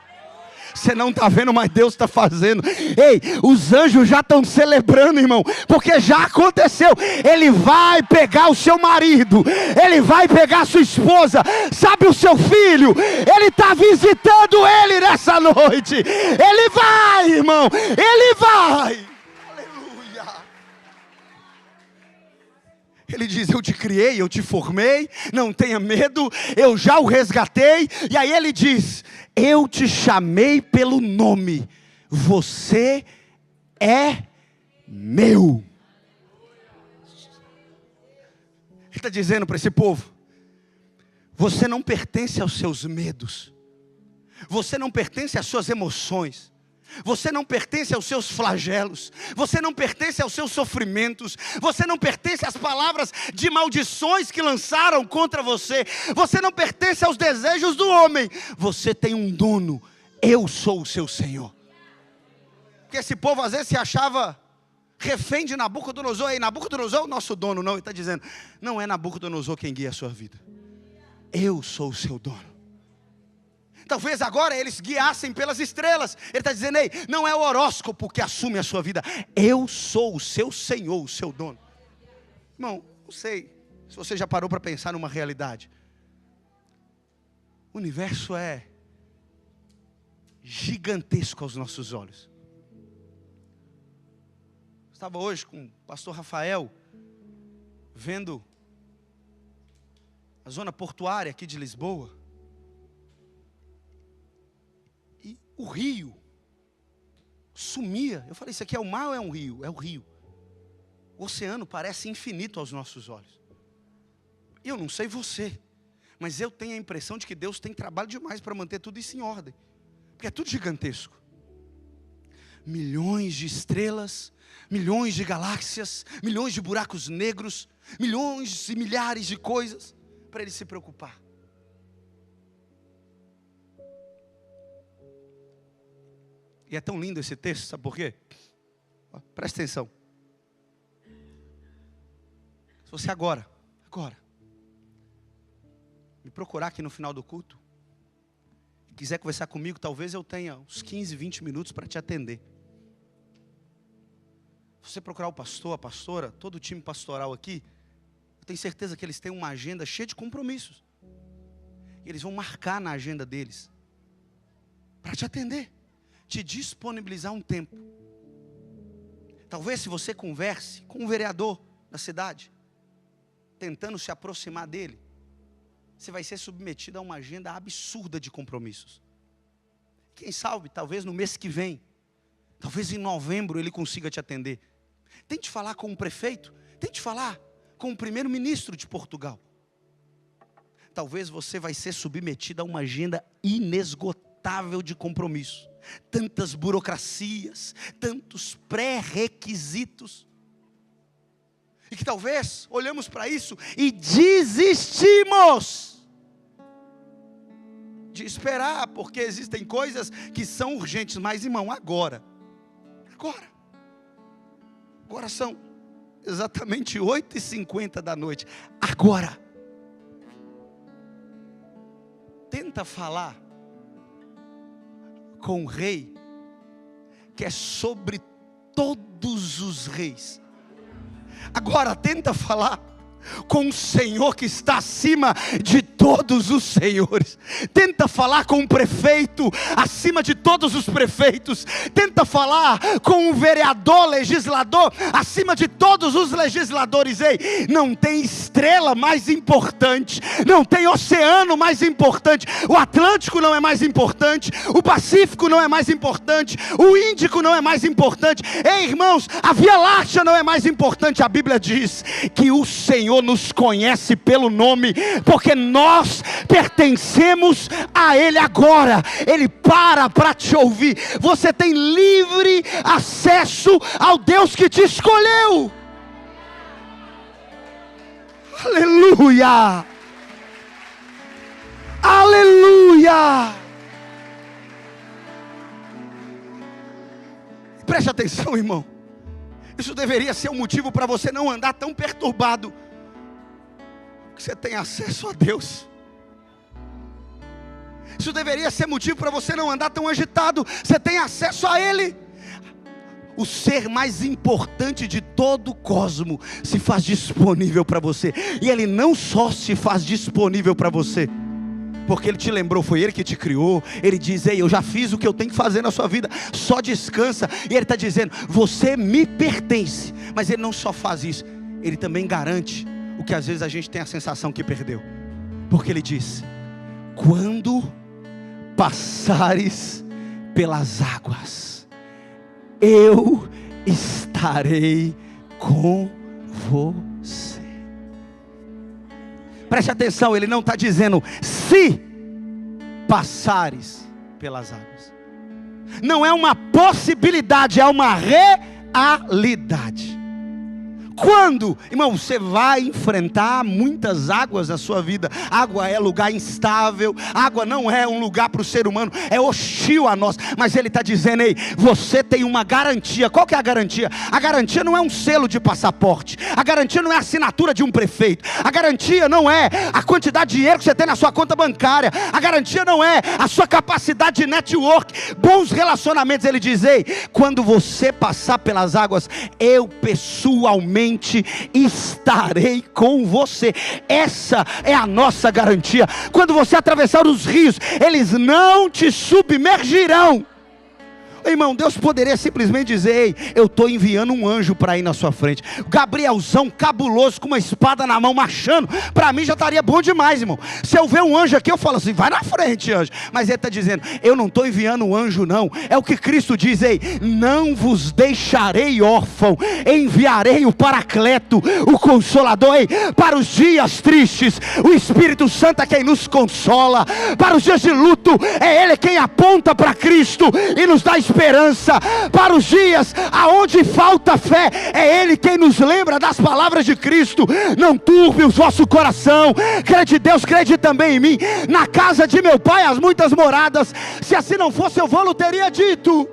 Você não está vendo, mas Deus está fazendo. Ei, os anjos já estão celebrando, irmão, porque já aconteceu. Ele vai pegar o seu marido, Ele vai pegar a sua esposa, sabe, o seu filho, Ele está visitando ele nessa noite. Ele vai, irmão, Ele vai. Ele diz, eu te criei, eu te formei, não tenha medo, eu já o resgatei. E aí ele diz, eu te chamei pelo nome, você é meu. Ele está dizendo para esse povo, Você não pertence aos seus medos. Você não pertence às suas emoções. Você não pertence aos seus flagelos. Você não pertence aos seus sofrimentos. Você não pertence às palavras de maldições que lançaram contra você. Você não pertence aos desejos do homem. Você tem um dono. Eu sou o seu Senhor. Porque esse povo às vezes se achava refém de Nabucodonosor. E Nabucodonosor é o nosso dono. Não, ele está dizendo, não é Nabucodonosor quem guia a sua vida. Eu sou o seu dono. Talvez agora eles guiassem pelas estrelas. Ele está dizendo, ei, não é o horóscopo que assume a sua vida. Eu sou o seu Senhor, o seu dono. Irmão, não sei se você já parou para pensar numa realidade. O universo é gigantesco aos nossos olhos. Estava hoje com o pastor Rafael, vendo a zona portuária aqui de Lisboa. E o rio sumia. Eu falei, isso aqui é o mar ou é um rio? É o rio. O oceano parece infinito aos nossos olhos. E eu não sei você, mas eu tenho a impressão de que Deus tem trabalho demais para manter tudo isso em ordem. Porque é tudo gigantesco. Milhões de estrelas, milhões de galáxias, milhões de buracos negros, milhões e milhares de coisas para ele se preocupar. E é tão lindo esse texto, sabe por quê? Presta atenção. Se você agora, me procurar aqui no final do culto, e quiser conversar comigo, talvez eu tenha uns 15, 20 minutos para te atender. Se você procurar o pastor, a pastora, todo o time pastoral aqui, eu tenho certeza que eles têm uma agenda cheia de compromissos. E eles vão marcar na agenda deles para te atender, te disponibilizar um tempo. Talvez se você converse com um vereador da cidade, tentando se aproximar dele, você vai ser submetido a uma agenda absurda de compromissos. Quem sabe, talvez no mês que vem, talvez em novembro ele consiga te atender. Tente falar com o prefeito, tente falar com o primeiro-ministro de Portugal. Talvez você vai ser submetido a uma agenda inesgotável de compromissos. Tantas burocracias, tantos pré-requisitos. E que talvez olhamos para isso e desistimos de esperar, porque existem coisas que são urgentes. Mas irmão, agora são exatamente 8h50 da noite. Agora, tenta falar com o rei que é sobre todos os reis. Agora tenta falar com o Senhor que está acima de todos os senhores. Tenta falar com o prefeito acima de todos os prefeitos. Tenta falar com o vereador, legislador acima de todos os legisladores. Ei, não tem estrela mais importante, não tem oceano mais importante. O Atlântico não é mais importante, o Pacífico não é mais importante, o Índico não é mais importante. Ei, irmãos, a Via Láctea não é mais importante. A Bíblia diz que o Senhor nos conhece pelo nome, porque nós pertencemos a Ele agora. Ele para te ouvir. Você tem livre acesso ao Deus que te escolheu. Aleluia! Aleluia! Preste atenção, irmão. Isso deveria ser um motivo para você não andar tão perturbado. Você tem acesso a Deus. Isso deveria ser motivo para você não andar tão agitado. Você tem acesso a Ele. O ser mais importante de todo o cosmo se faz disponível para você. E Ele não só se faz disponível para você, porque Ele te lembrou, foi Ele que te criou. Ele diz, ei, eu já fiz o que eu tenho que fazer na sua vida, só descansa. E Ele está dizendo, você me pertence. Mas Ele não só faz isso, Ele também garante o que às vezes a gente tem a sensação que perdeu. Porque Ele diz, quando passares pelas águas, eu estarei com você. Preste atenção, ele não está dizendo se passares pelas águas. Não é uma possibilidade, é uma realidade. Quando, irmão, você vai enfrentar muitas águas na sua vida. Água é lugar instável, água não é um lugar para o ser humano, é hostil a nós. Mas ele está dizendo, ei, você tem uma garantia. Qual que é a garantia? A garantia não é um selo de passaporte, a garantia não é a assinatura de um prefeito, a garantia não é a quantidade de dinheiro que você tem na sua conta bancária, a garantia não é a sua capacidade de network, bons relacionamentos. Ele diz, ei, quando você passar pelas águas, eu pessoalmente estarei com você. Essa é a nossa garantia. Quando você atravessar os rios, eles não te submergirão. Irmão, Deus poderia simplesmente dizer, ei, eu estou enviando um anjo para ir na sua frente. Gabrielzão cabuloso, com uma espada na mão, marchando, para mim já estaria bom demais, irmão. Se eu ver um anjo aqui, eu falo assim, vai na frente, anjo. Mas ele está dizendo, eu não estou enviando um anjo não. É o que Cristo diz, ei, não vos deixarei órfão, enviarei o Paracleto, o Consolador, ei, para os dias tristes, o Espírito Santo é quem nos consola. Para os dias de luto, é Ele quem aponta para Cristo e nos dá esperança. Para os dias aonde falta fé, é Ele quem nos lembra das palavras de Cristo. Não turbe o vosso coração, crede em Deus, crede também em mim. Na casa de meu pai há muitas moradas, se assim não fosse eu vou-lo teria dito.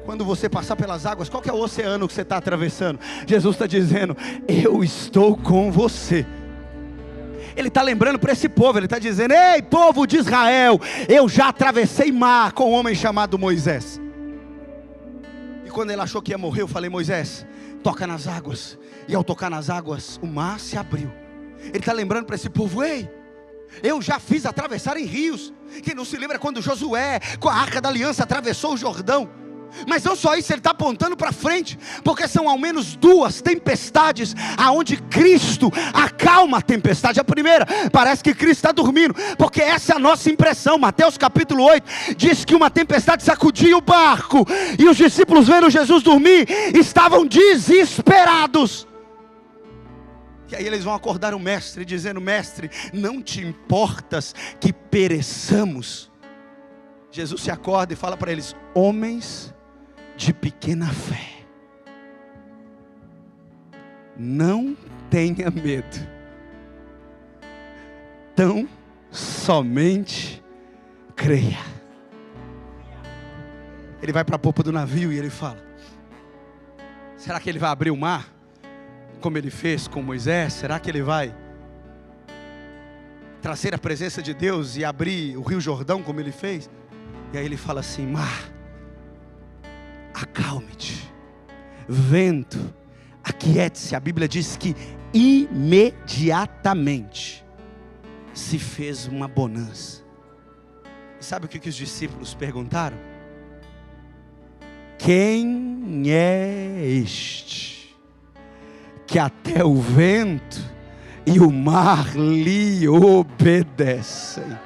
Quando você passar pelas águas, qual que é o oceano que você está atravessando? Jesus está dizendo, eu estou com você. Ele está lembrando para esse povo, ele está dizendo, ei povo de Israel, eu já atravessei mar com um homem chamado Moisés. E quando ele achou que ia morrer, eu falei, Moisés, toca nas águas. E ao tocar nas águas, o mar se abriu. Ele está lembrando para esse povo, ei, eu já fiz atravessar em rios. Quem não se lembra quando Josué, com a arca da aliança, atravessou o Jordão. Mas não só isso, ele está apontando para frente, porque são ao menos duas tempestades aonde Cristo acalma a tempestade. A primeira, parece que Cristo está dormindo, porque essa é a nossa impressão. Mateus capítulo 8 diz que uma tempestade sacudia o barco, e os discípulos, vendo Jesus dormir, estavam desesperados. E aí eles vão acordar o mestre, dizendo, mestre, não te importas que pereçamos? Jesus se acorda e fala para eles, homens de pequena fé, não tenha medo, tão somente creia. Ele vai para a popa do navio e ele fala, será que ele vai abrir o mar, como ele fez com Moisés? Será que ele vai trazer a presença de Deus e abrir o rio Jordão, como ele fez? E aí ele fala assim, mar, acalme-te, vento, aquiete-se. A Bíblia diz que imediatamente se fez uma bonança. E sabe o que os discípulos perguntaram? Quem é este, que até o vento e o mar lhe obedecem?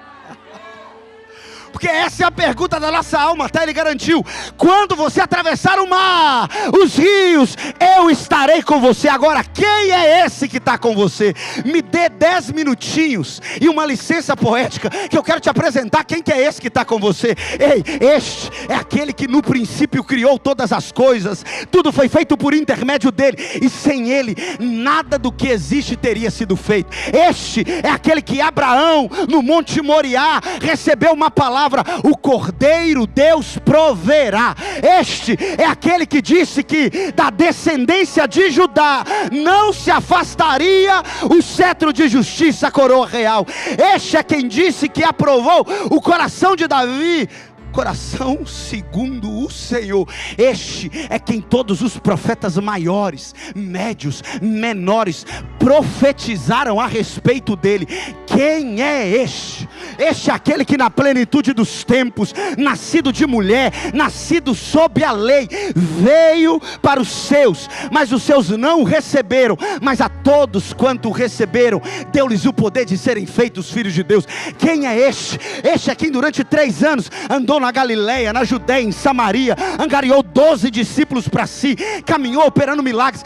Porque essa é a pergunta da nossa alma, tá? Ele garantiu, quando você atravessar o mar, os rios, eu estarei com você. Agora, quem é esse que está com você? Me dê 10 minutinhos e uma licença poética, que eu quero te apresentar quem que é esse que está com você. Ei, este é aquele que no princípio criou todas as coisas, tudo foi feito por intermédio dele, e sem ele, nada do que existe teria sido feito. Este é aquele que Abraão, no Monte Moriá, recebeu uma palavra, o Cordeiro Deus proverá. Este é aquele que disse que da descendência de Judá não se afastaria o cetro de justiça, a coroa real. Este é quem disse que aprovou o coração de Davi, coração segundo o Senhor. Este é quem todos os profetas maiores, médios, menores profetizaram a respeito dele. Quem é este? Este é aquele que na plenitude dos tempos, nascido de mulher, nascido sob a lei, veio para os seus, mas os seus não o receberam, mas a todos quanto o receberam, deu-lhes o poder de serem feitos filhos de Deus. Quem é este? Este é quem durante 3 anos andou na Galileia, na Judéia, em Samaria, angariou 12 discípulos para si, caminhou operando milagres.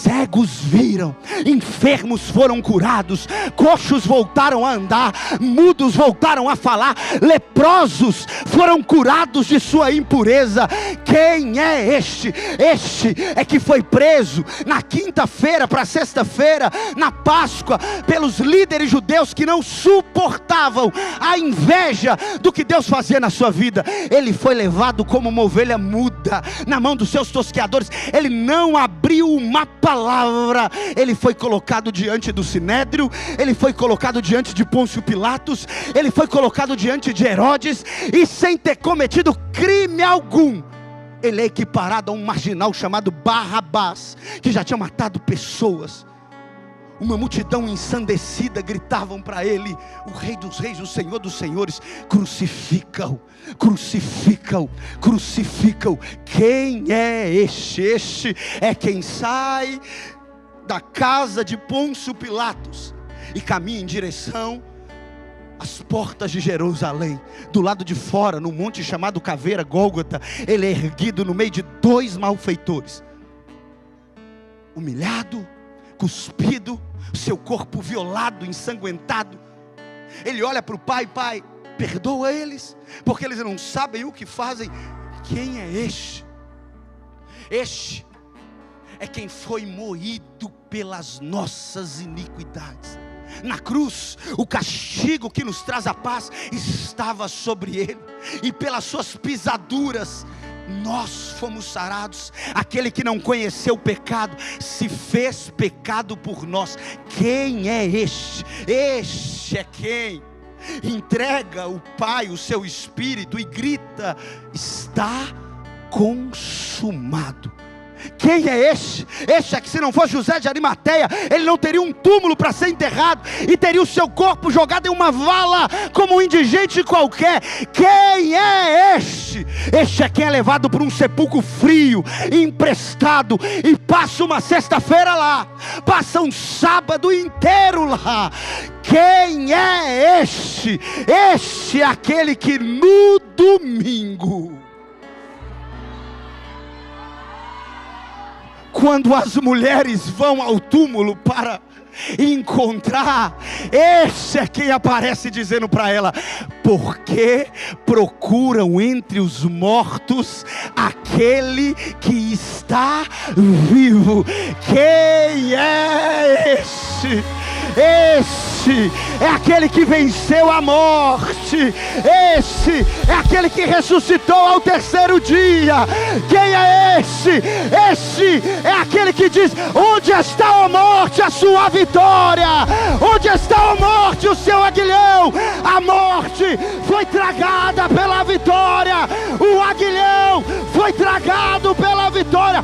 cegos viram, enfermos foram curados, coxos voltaram a andar, mudos voltaram a falar, leprosos foram curados de sua impureza. Quem é este? Este é que foi preso na quinta-feira para sexta-feira, na Páscoa, pelos líderes judeus que não suportavam a inveja do que Deus fazia na sua vida. Ele foi levado como uma ovelha muda na mão dos seus tosqueadores. Ele não abriu uma palavra. Ele foi colocado diante do Sinédrio, ele foi colocado diante de Pôncio Pilatos, ele foi colocado diante de Herodes, e sem ter cometido crime algum, ele é equiparado a um marginal chamado Barrabás, que já tinha matado pessoas. Uma multidão ensandecida gritavam para ele: o Rei dos Reis, o Senhor dos Senhores, crucifica-o, crucifica-o, crucifica-o. Quem é este? Este é quem sai da casa de Pôncio Pilatos e caminha em direção às portas de Jerusalém. Do lado de fora, no monte chamado Caveira, Gólgota, ele é erguido no meio de dois malfeitores, humilhado, cuspido, seu corpo violado, ensanguentado. Ele olha para o pai: pai, perdoa eles, porque eles não sabem o que fazem. Quem é este? Este é quem foi moído pelas nossas iniquidades. Na cruz, o castigo que nos traz a paz estava sobre ele, e pelas suas pisaduras nós fomos sarados. Aquele que não conheceu o pecado se fez pecado por nós. Quem é este? Este é quem entrega o Pai o seu Espírito e grita: está consumado. Quem é este? Este é que, se não fosse José de Arimateia, ele não teria um túmulo para ser enterrado, e teria o seu corpo jogado em uma vala como um indigente qualquer. Quem é este? Este é quem é levado para um sepulcro frio, emprestado, e passa uma sexta-feira lá, passa um sábado inteiro lá. Quem é este? Este é aquele que no domingo, quando as mulheres vão ao túmulo para encontrar, esse é quem aparece dizendo para ela: porque procuram entre os mortos aquele que está vivo. Quem é esse? Esse é aquele que venceu a morte. Esse é aquele que ressuscitou ao terceiro dia. Quem é esse? Esse é aquele que diz: onde está a morte, a sua vitória? Onde está a morte, o seu aguilhão? A morte foi tragada pela vitória, o aguilhão foi tragado pela vitória.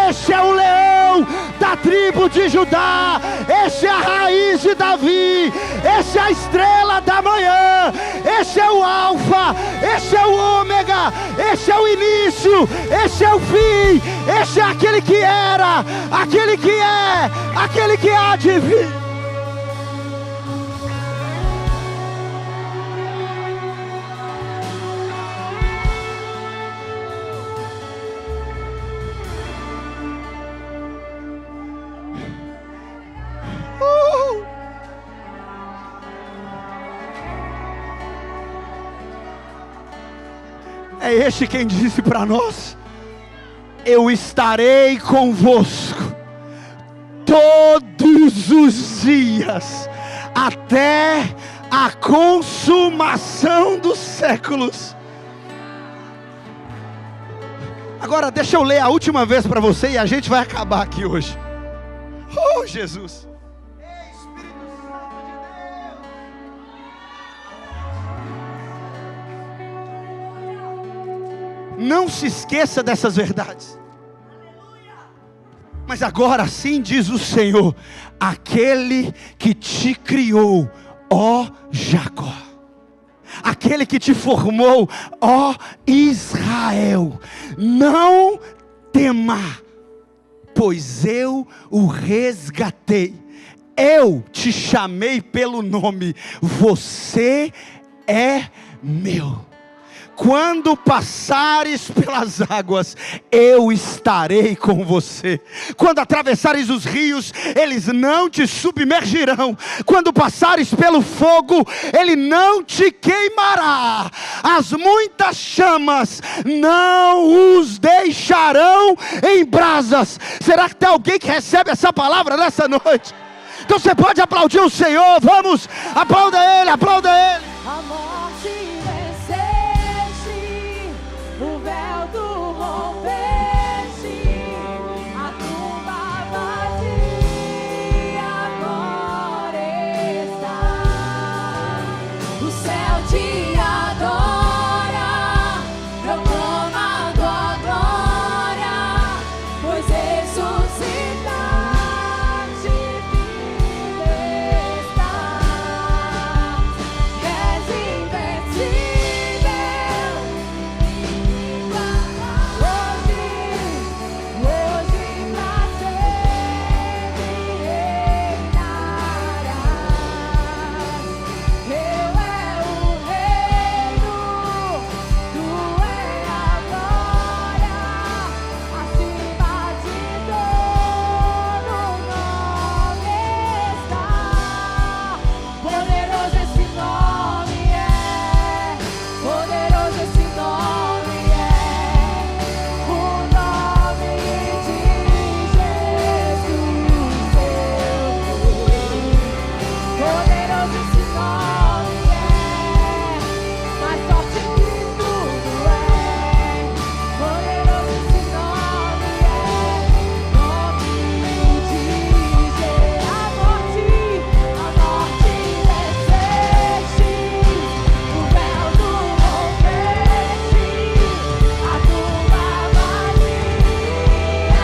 Esse é o leão da tribo de Judá, esse é a raiz de Davi, esse é a estrela da manhã, esse é o alfa, esse é o ômega, esse é o início, esse é o fim, esse é aquele que era, aquele que é, aquele que há de vir. É este quem disse para nós: eu estarei convosco todos os dias, até a consumação dos séculos. Agora deixa eu ler a última vez para você e a gente vai acabar aqui hoje. Oh, Jesus! Não se esqueça dessas verdades. Mas agora sim diz o Senhor: aquele que te criou, ó Jacó, aquele que te formou, ó Israel, não tema, pois eu o resgatei, eu te chamei pelo nome, você é meu. quando passares pelas águas, eu estarei com você. Quando atravessares os rios, eles não te submergirão. Quando passares pelo fogo, ele não te queimará. As muitas chamas não os deixarão em brasas. Será que tem alguém que recebe essa palavra nessa noite? Então você pode aplaudir o Senhor. Vamos, aplauda Ele, aplauda Ele. A morte venceste, o véu tu rompeste, a tumba vazia agora está. O céu te adora, proclama a tua glória, pois ressuscitaste, vivo estás. És invencível, hoje pra sempre reinarás. Teu é o reino, tu é a glória, acima de todo nome está. Poderoso esse nome é, poderoso esse nome é, o nome de Jesus, poderoso esse nome é, mais forte que tudo é, poderoso esse nome é, nome de Jesus. A morte venceste, o véu tu rompeste, a tumba vazia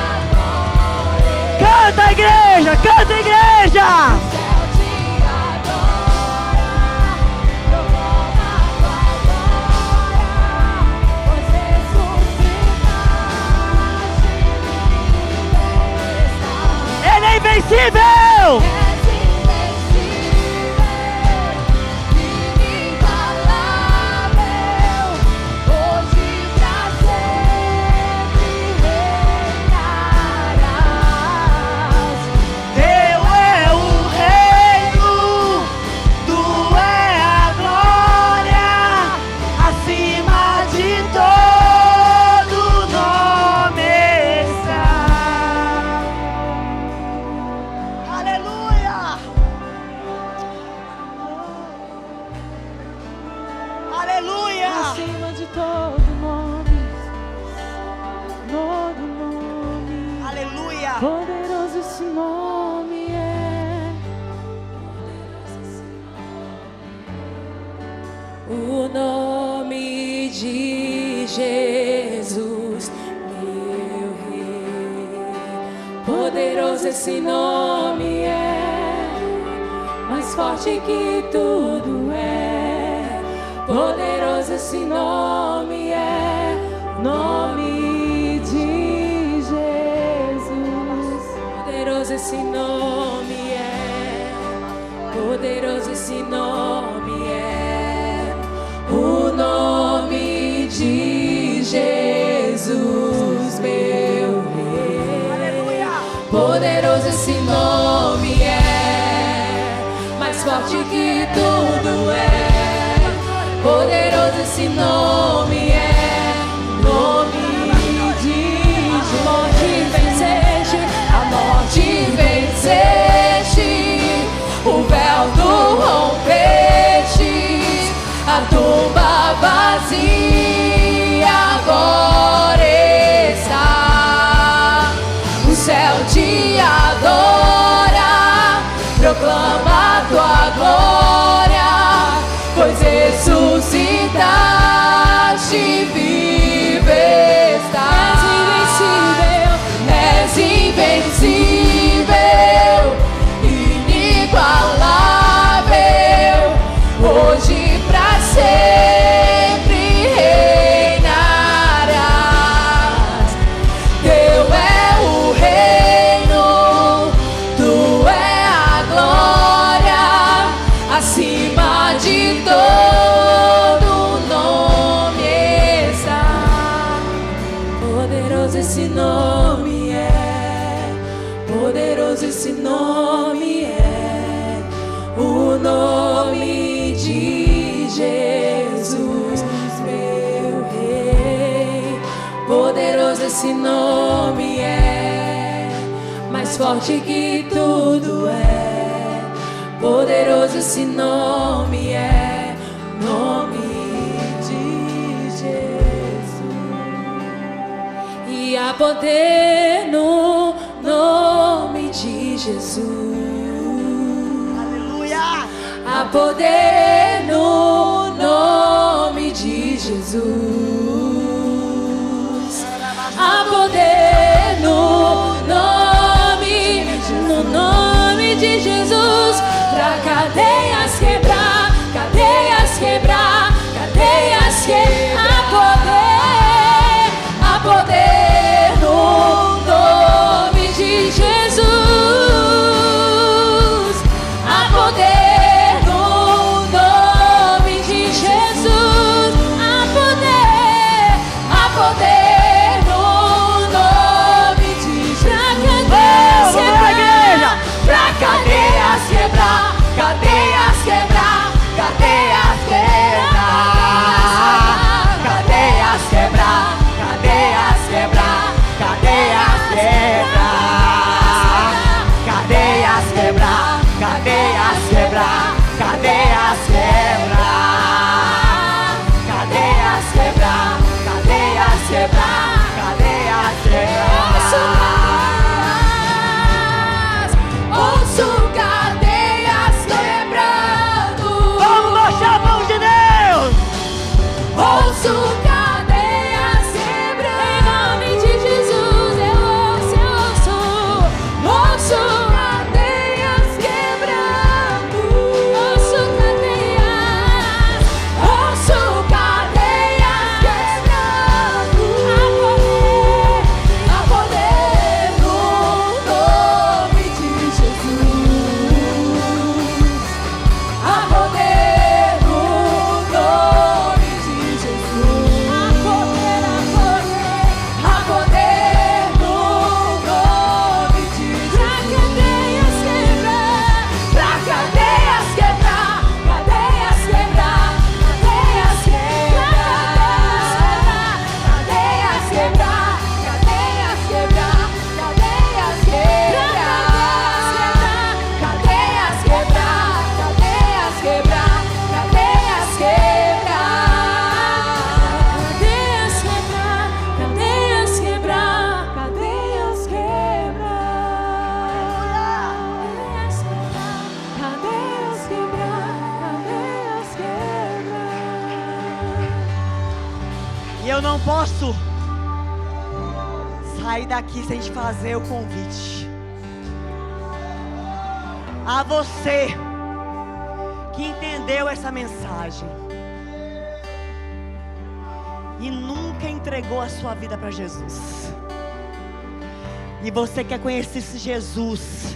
agora. Canta, igreja! Canta, igreja! O céu te adora, proclama a tua glória, pois ressuscitaste, vivo estás. Ele é invencível! És invencível, inigualável, hoje pra sempre reinarás. Teu é o reino, tu é a glória, acima de todo nome está. Aleluia! Aleluia! Acima de todo nome, Aleluia! poderoso esse nome é. O nome de Jesus, meu Rei, poderoso esse nome é, mais forte que tudo é, poderoso esse nome é, nome de Jesus, poderoso esse nome é, poderoso esse nome é, o nome de Jesus, meu Rei. Poderoso esse nome é, mais forte que tudo é. Poderoso esse nome é, nome de Jesus. A morte venceste, o véu tu rompeste, a tumba vazia agora está. O céu te adora, proclama a tua glória, pois ressuscitaste, vivo estás. És invencível, inigualável, hoje pra sempre reinarás. Teu é o reino, tu é a glória, acima de todo nome esse nome é mais forte que tudo é. Poderoso esse nome é, nome de Jesus. E há poder no nome de Jesus. Aleluia! Há poder no nome de Jesus. Há poder no nome de Jesus. Pra cadeias quebrar, cadeias quebrar, cadeias quebrar. Há poder no nome de Jesus. Há poder no nome de Jesus. Há poder no nome de Jesus. Pra cadeias quebrar, cadeias quebrar, cadeias quebrar, cadeias quebrar, cadeias quebrar, cadeias quebrar, cadeias quebrar, cadeias quebrar, cadeias quebrar, cadeias quebrar, cadeias quebrar, cadeias quebrar. Ouço cadeias quebrando. Vamos baixar a mão de Deus! Ouço cadeias quebrando. Em nome de Jesus eu ouço. Ouço cadeias quebrando. Ouço cadeias. Ouço cadeias quebrando. Há poder no nome de Jesus. Há poder no nome de Jesus. Há poder no nome de Jesus. Pra cadeias quebrar, cadeias quebrar, cadeias quebrar, cadeias quebrar, cadeias quebrar, cadeias quebrar, cadeias quebrar, cadeias quebrar, cadeias quebrar, cadeias quebrar, cadeias quebrar, cadeias quebrar. E eu não posso sair daqui sem te fazer o convite. A você que entendeu essa mensagem e nunca entregou a sua vida para Jesus. E você quer conhecer esse Jesus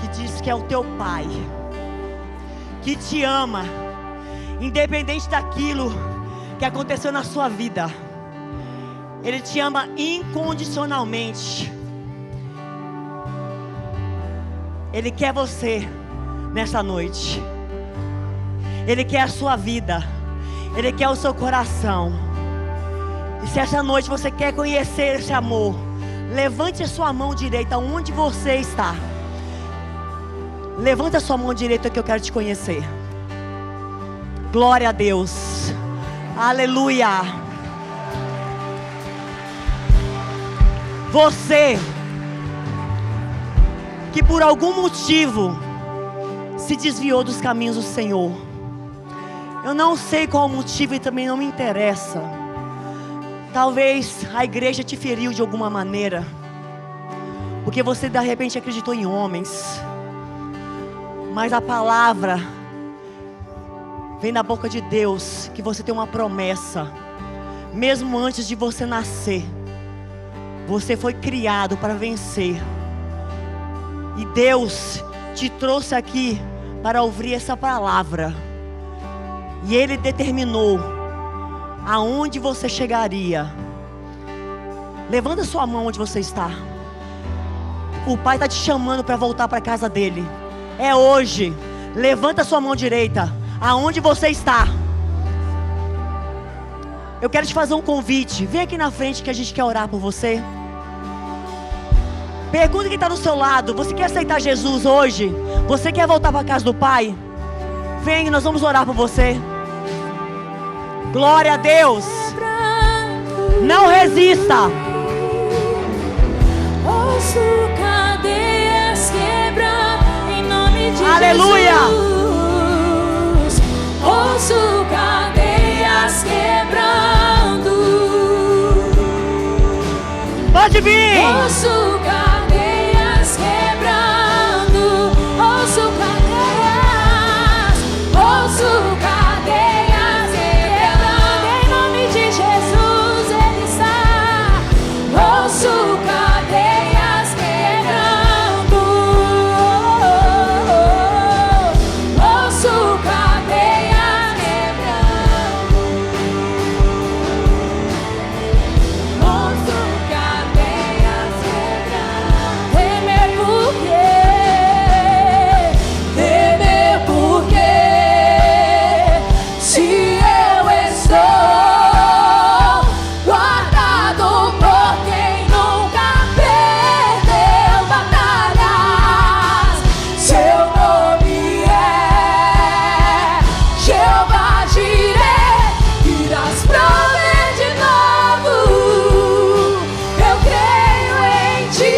que diz que é o teu Pai, que te ama, independente daquilo que aconteceu na sua vida. Ele te ama incondicionalmente. Ele quer você nessa noite. Ele quer a sua vida. Ele quer o seu coração. E se essa noite você quer conhecer esse amor, levante a sua mão direita onde você está. Levante a sua mão direita que eu quero te conhecer. Glória a Deus. Aleluia. Você que por algum motivo se desviou dos caminhos do Senhor. Eu não sei qual o motivo e também não me interessa. Talvez a igreja te feriu de alguma maneira, porque você de repente acreditou em homens. Mas a palavra vem da boca de Deus que você tem uma promessa. Mesmo antes de você nascer, você foi criado para vencer. E Deus te trouxe aqui para ouvir essa palavra. E Ele determinou aonde você chegaria. Levanta sua mão onde você está. O Pai está te chamando para voltar para a casa dele. É hoje. Levanta sua mão direita aonde você está. Eu quero te fazer um convite. Vem aqui na frente que a gente quer orar por você. Pergunta quem está do seu lado. Você quer aceitar Jesus hoje? Você quer voltar para a casa do Pai? Vem, nós vamos orar por você. Glória a Deus. Não resista. Ouço cadeias quebrar em nome de Aleluia. Jesus. Ouço cadeias quebrando. Pode vir. Ouço cadeias quebrando. Ouço cadeias. Ouço cadeias quebrando. Em nome de Jesus Ele está. Ouço cadeias quebrando. Ouço cadeias quebrando. Ouço cadeias quebrando. Temer por quê? Temer por quê? Se eu estou guardado por quem nunca perdeu batalhas. Seu nome é Jeová Jireh, irás prover de novo. Eu creio em ti,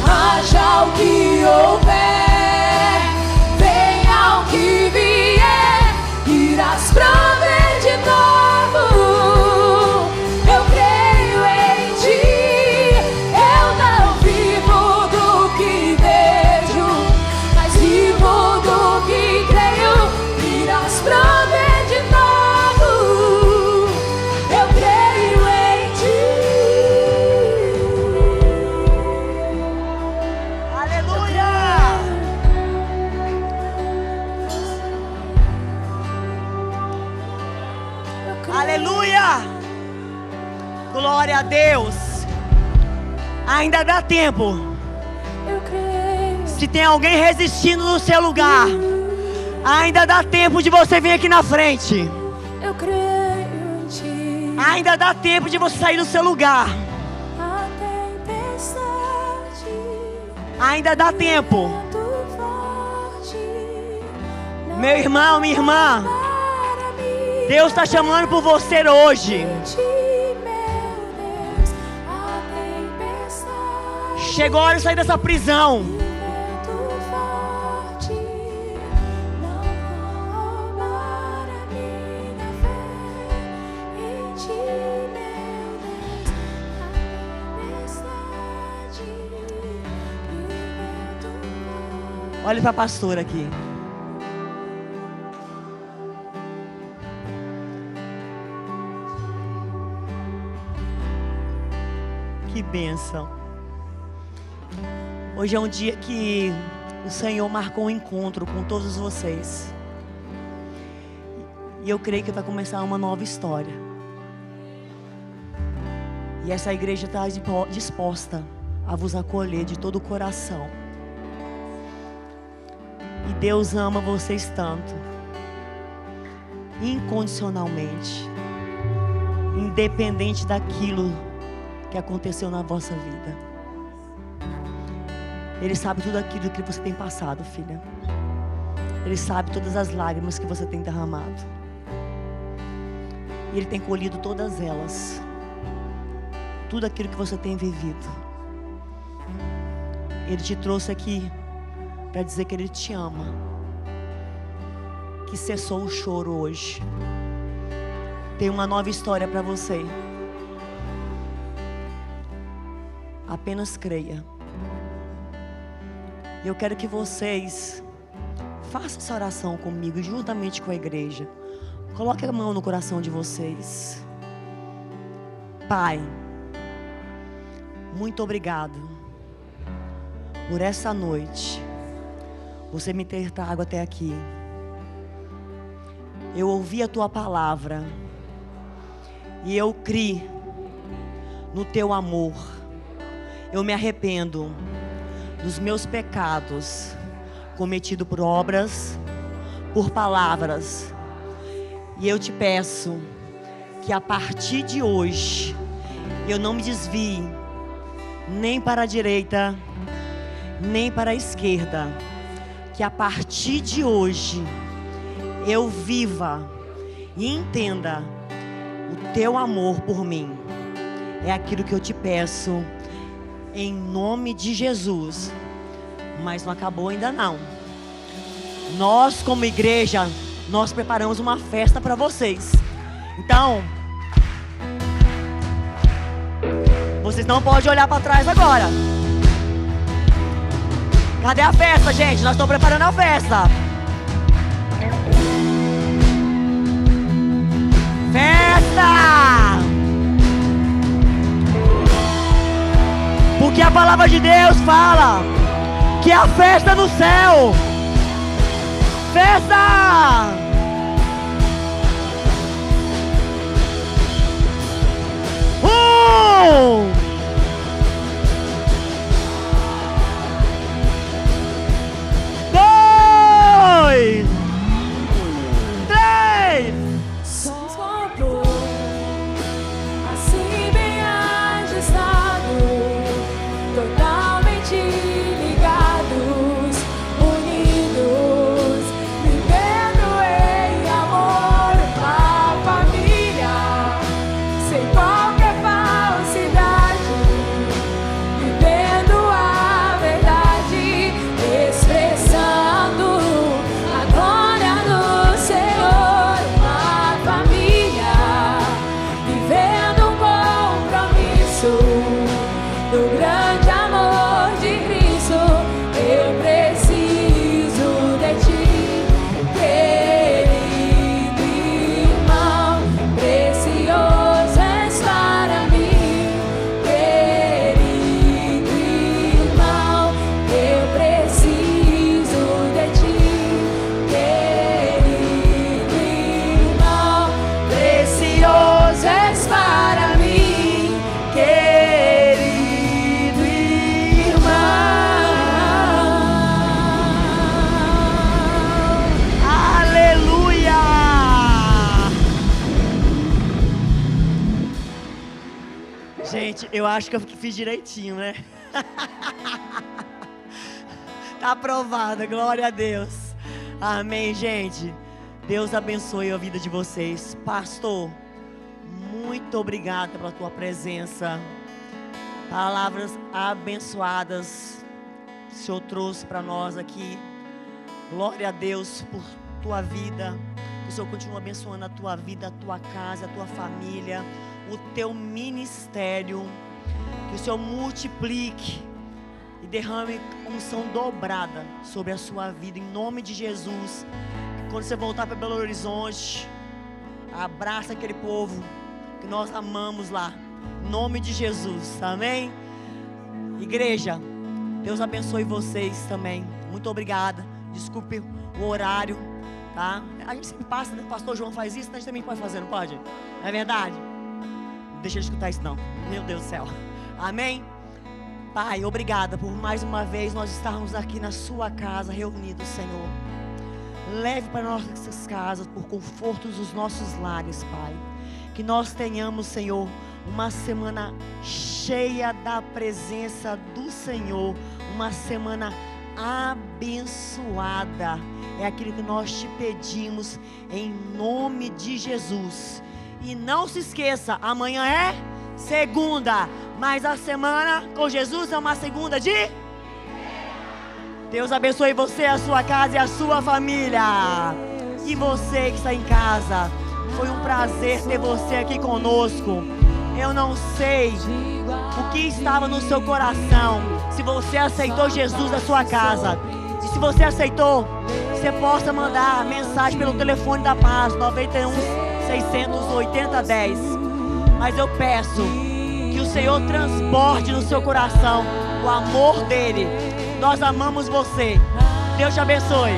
haja o que houver, venha o que vier, irás prover de novo. Eu creio em ti, eu não vivo do que vejo, mas vivo do que creio, irás prover de novo. Eu creio em ti. Aleluia. Aleluia. Glória a Deus. Ainda dá tempo. Eu creio. Se tem alguém resistindo no seu lugar, ainda dá tempo de você vir aqui na frente. Eu creio em ti. Ainda dá tempo de você sair do seu lugar. A tempestade, Ainda dá tempo. vento forte, não Meu irmão, minha irmã, para mim. Deus está chamando por você hoje. Em ti, meu Deus, a tempestade, Chegou a hora de sair dessa prisão. vento forte, não vão roubar a minha fé. Em ti, meu Deus, a tempestade, e o vento forte. Olha para a pastora aqui. Que bênção. Hoje é um dia que o Senhor marcou um encontro com todos vocês. E eu creio que vai começar uma nova história. E essa igreja está disposta a vos acolher de todo o coração. E Deus ama vocês tanto, incondicionalmente, independente daquilo que aconteceu na vossa vida. Ele sabe tudo aquilo que você tem passado, filha. Ele sabe todas as lágrimas que você tem derramado. E Ele tem colhido todas elas. Tudo aquilo que você tem vivido. Ele te trouxe aqui para dizer que Ele te ama. Que cessou o choro hoje. Tem uma nova história para você. Apenas creia. E eu quero que vocês façam essa oração comigo, juntamente com a igreja. Coloque a mão no coração de vocês. Pai, muito obrigado por essa noite, você me ter trago até aqui. Eu ouvi a tua palavra e eu criei no teu amor. Eu me arrependo dos meus pecados cometidos por obras, por palavras. E eu te peço, que a partir de hoje eu não me desvie nem para a direita, nem para a esquerda. Que a partir de hoje eu viva e entenda o teu amor por mim. É aquilo que eu te peço em nome de Jesus. Mas não acabou ainda não. Nós como igreja, nós preparamos uma festa para vocês. Então, vocês não podem olhar para trás agora. Cadê a festa, gente? Nós estamos preparando a festa. Festa! Porque a palavra de Deus fala que a festa é no céu. Festa! Dois, três. Somos como assim bem ajustados, totalmente ligados, unidos, vivendo em amor, a família, sem qualquer falsidade, vivendo a verdade, expressando a glória do Senhor, uma família, vivendo um compromisso do grande amor de Cristo. Eu preciso de ti, querido irmão, precioso és para mim, querido irmão. Eu preciso de ti, querido irmão, precioso és para mim, querido irmão. Aleluia! Gente, eu acho que eu fiz direitinho, né? Tá aprovado, glória a Deus. Amém, gente. Deus abençoe a vida de vocês. Pastor, muito obrigada pela tua presença. Palavras abençoadas o Senhor trouxe para nós aqui. Glória a Deus por tua vida. Que o Senhor continue abençoando a tua vida, a tua casa, a tua família, o teu ministério. Que o Senhor multiplique e derrame unção dobrada sobre a sua vida, em nome de Jesus. Que quando você voltar para Belo Horizonte, abraça aquele povo que nós amamos lá, em nome de Jesus, amém? Igreja, Deus abençoe vocês também. Muito obrigada. Desculpe o horário, tá? A gente sempre passa, né? O pastor João faz isso, a gente também pode fazer, não pode? Não é verdade? Não deixa de escutar isso não, meu Deus do céu. Amém? Pai, obrigada por mais uma vez nós estarmos aqui na sua casa reunidos, Senhor. Leve para nossas casas, por confortos dos nossos lares, Pai. Que nós tenhamos, Senhor, uma semana cheia da presença do Senhor, uma semana abençoada. É aquilo que nós te pedimos em nome de Jesus. E não se esqueça, amanhã é segunda, mas a semana com Jesus é uma segunda de... Deus abençoe você, a sua casa e a sua família. E você que está em casa, foi um prazer ter você aqui conosco. Eu não sei o que estava no seu coração, se você aceitou Jesus na sua casa. E se você aceitou, você possa mandar mensagem pelo telefone da paz, 91 680 10. Mas eu peço que o Senhor transporte no seu coração o amor dele. Nós amamos você. Deus te abençoe.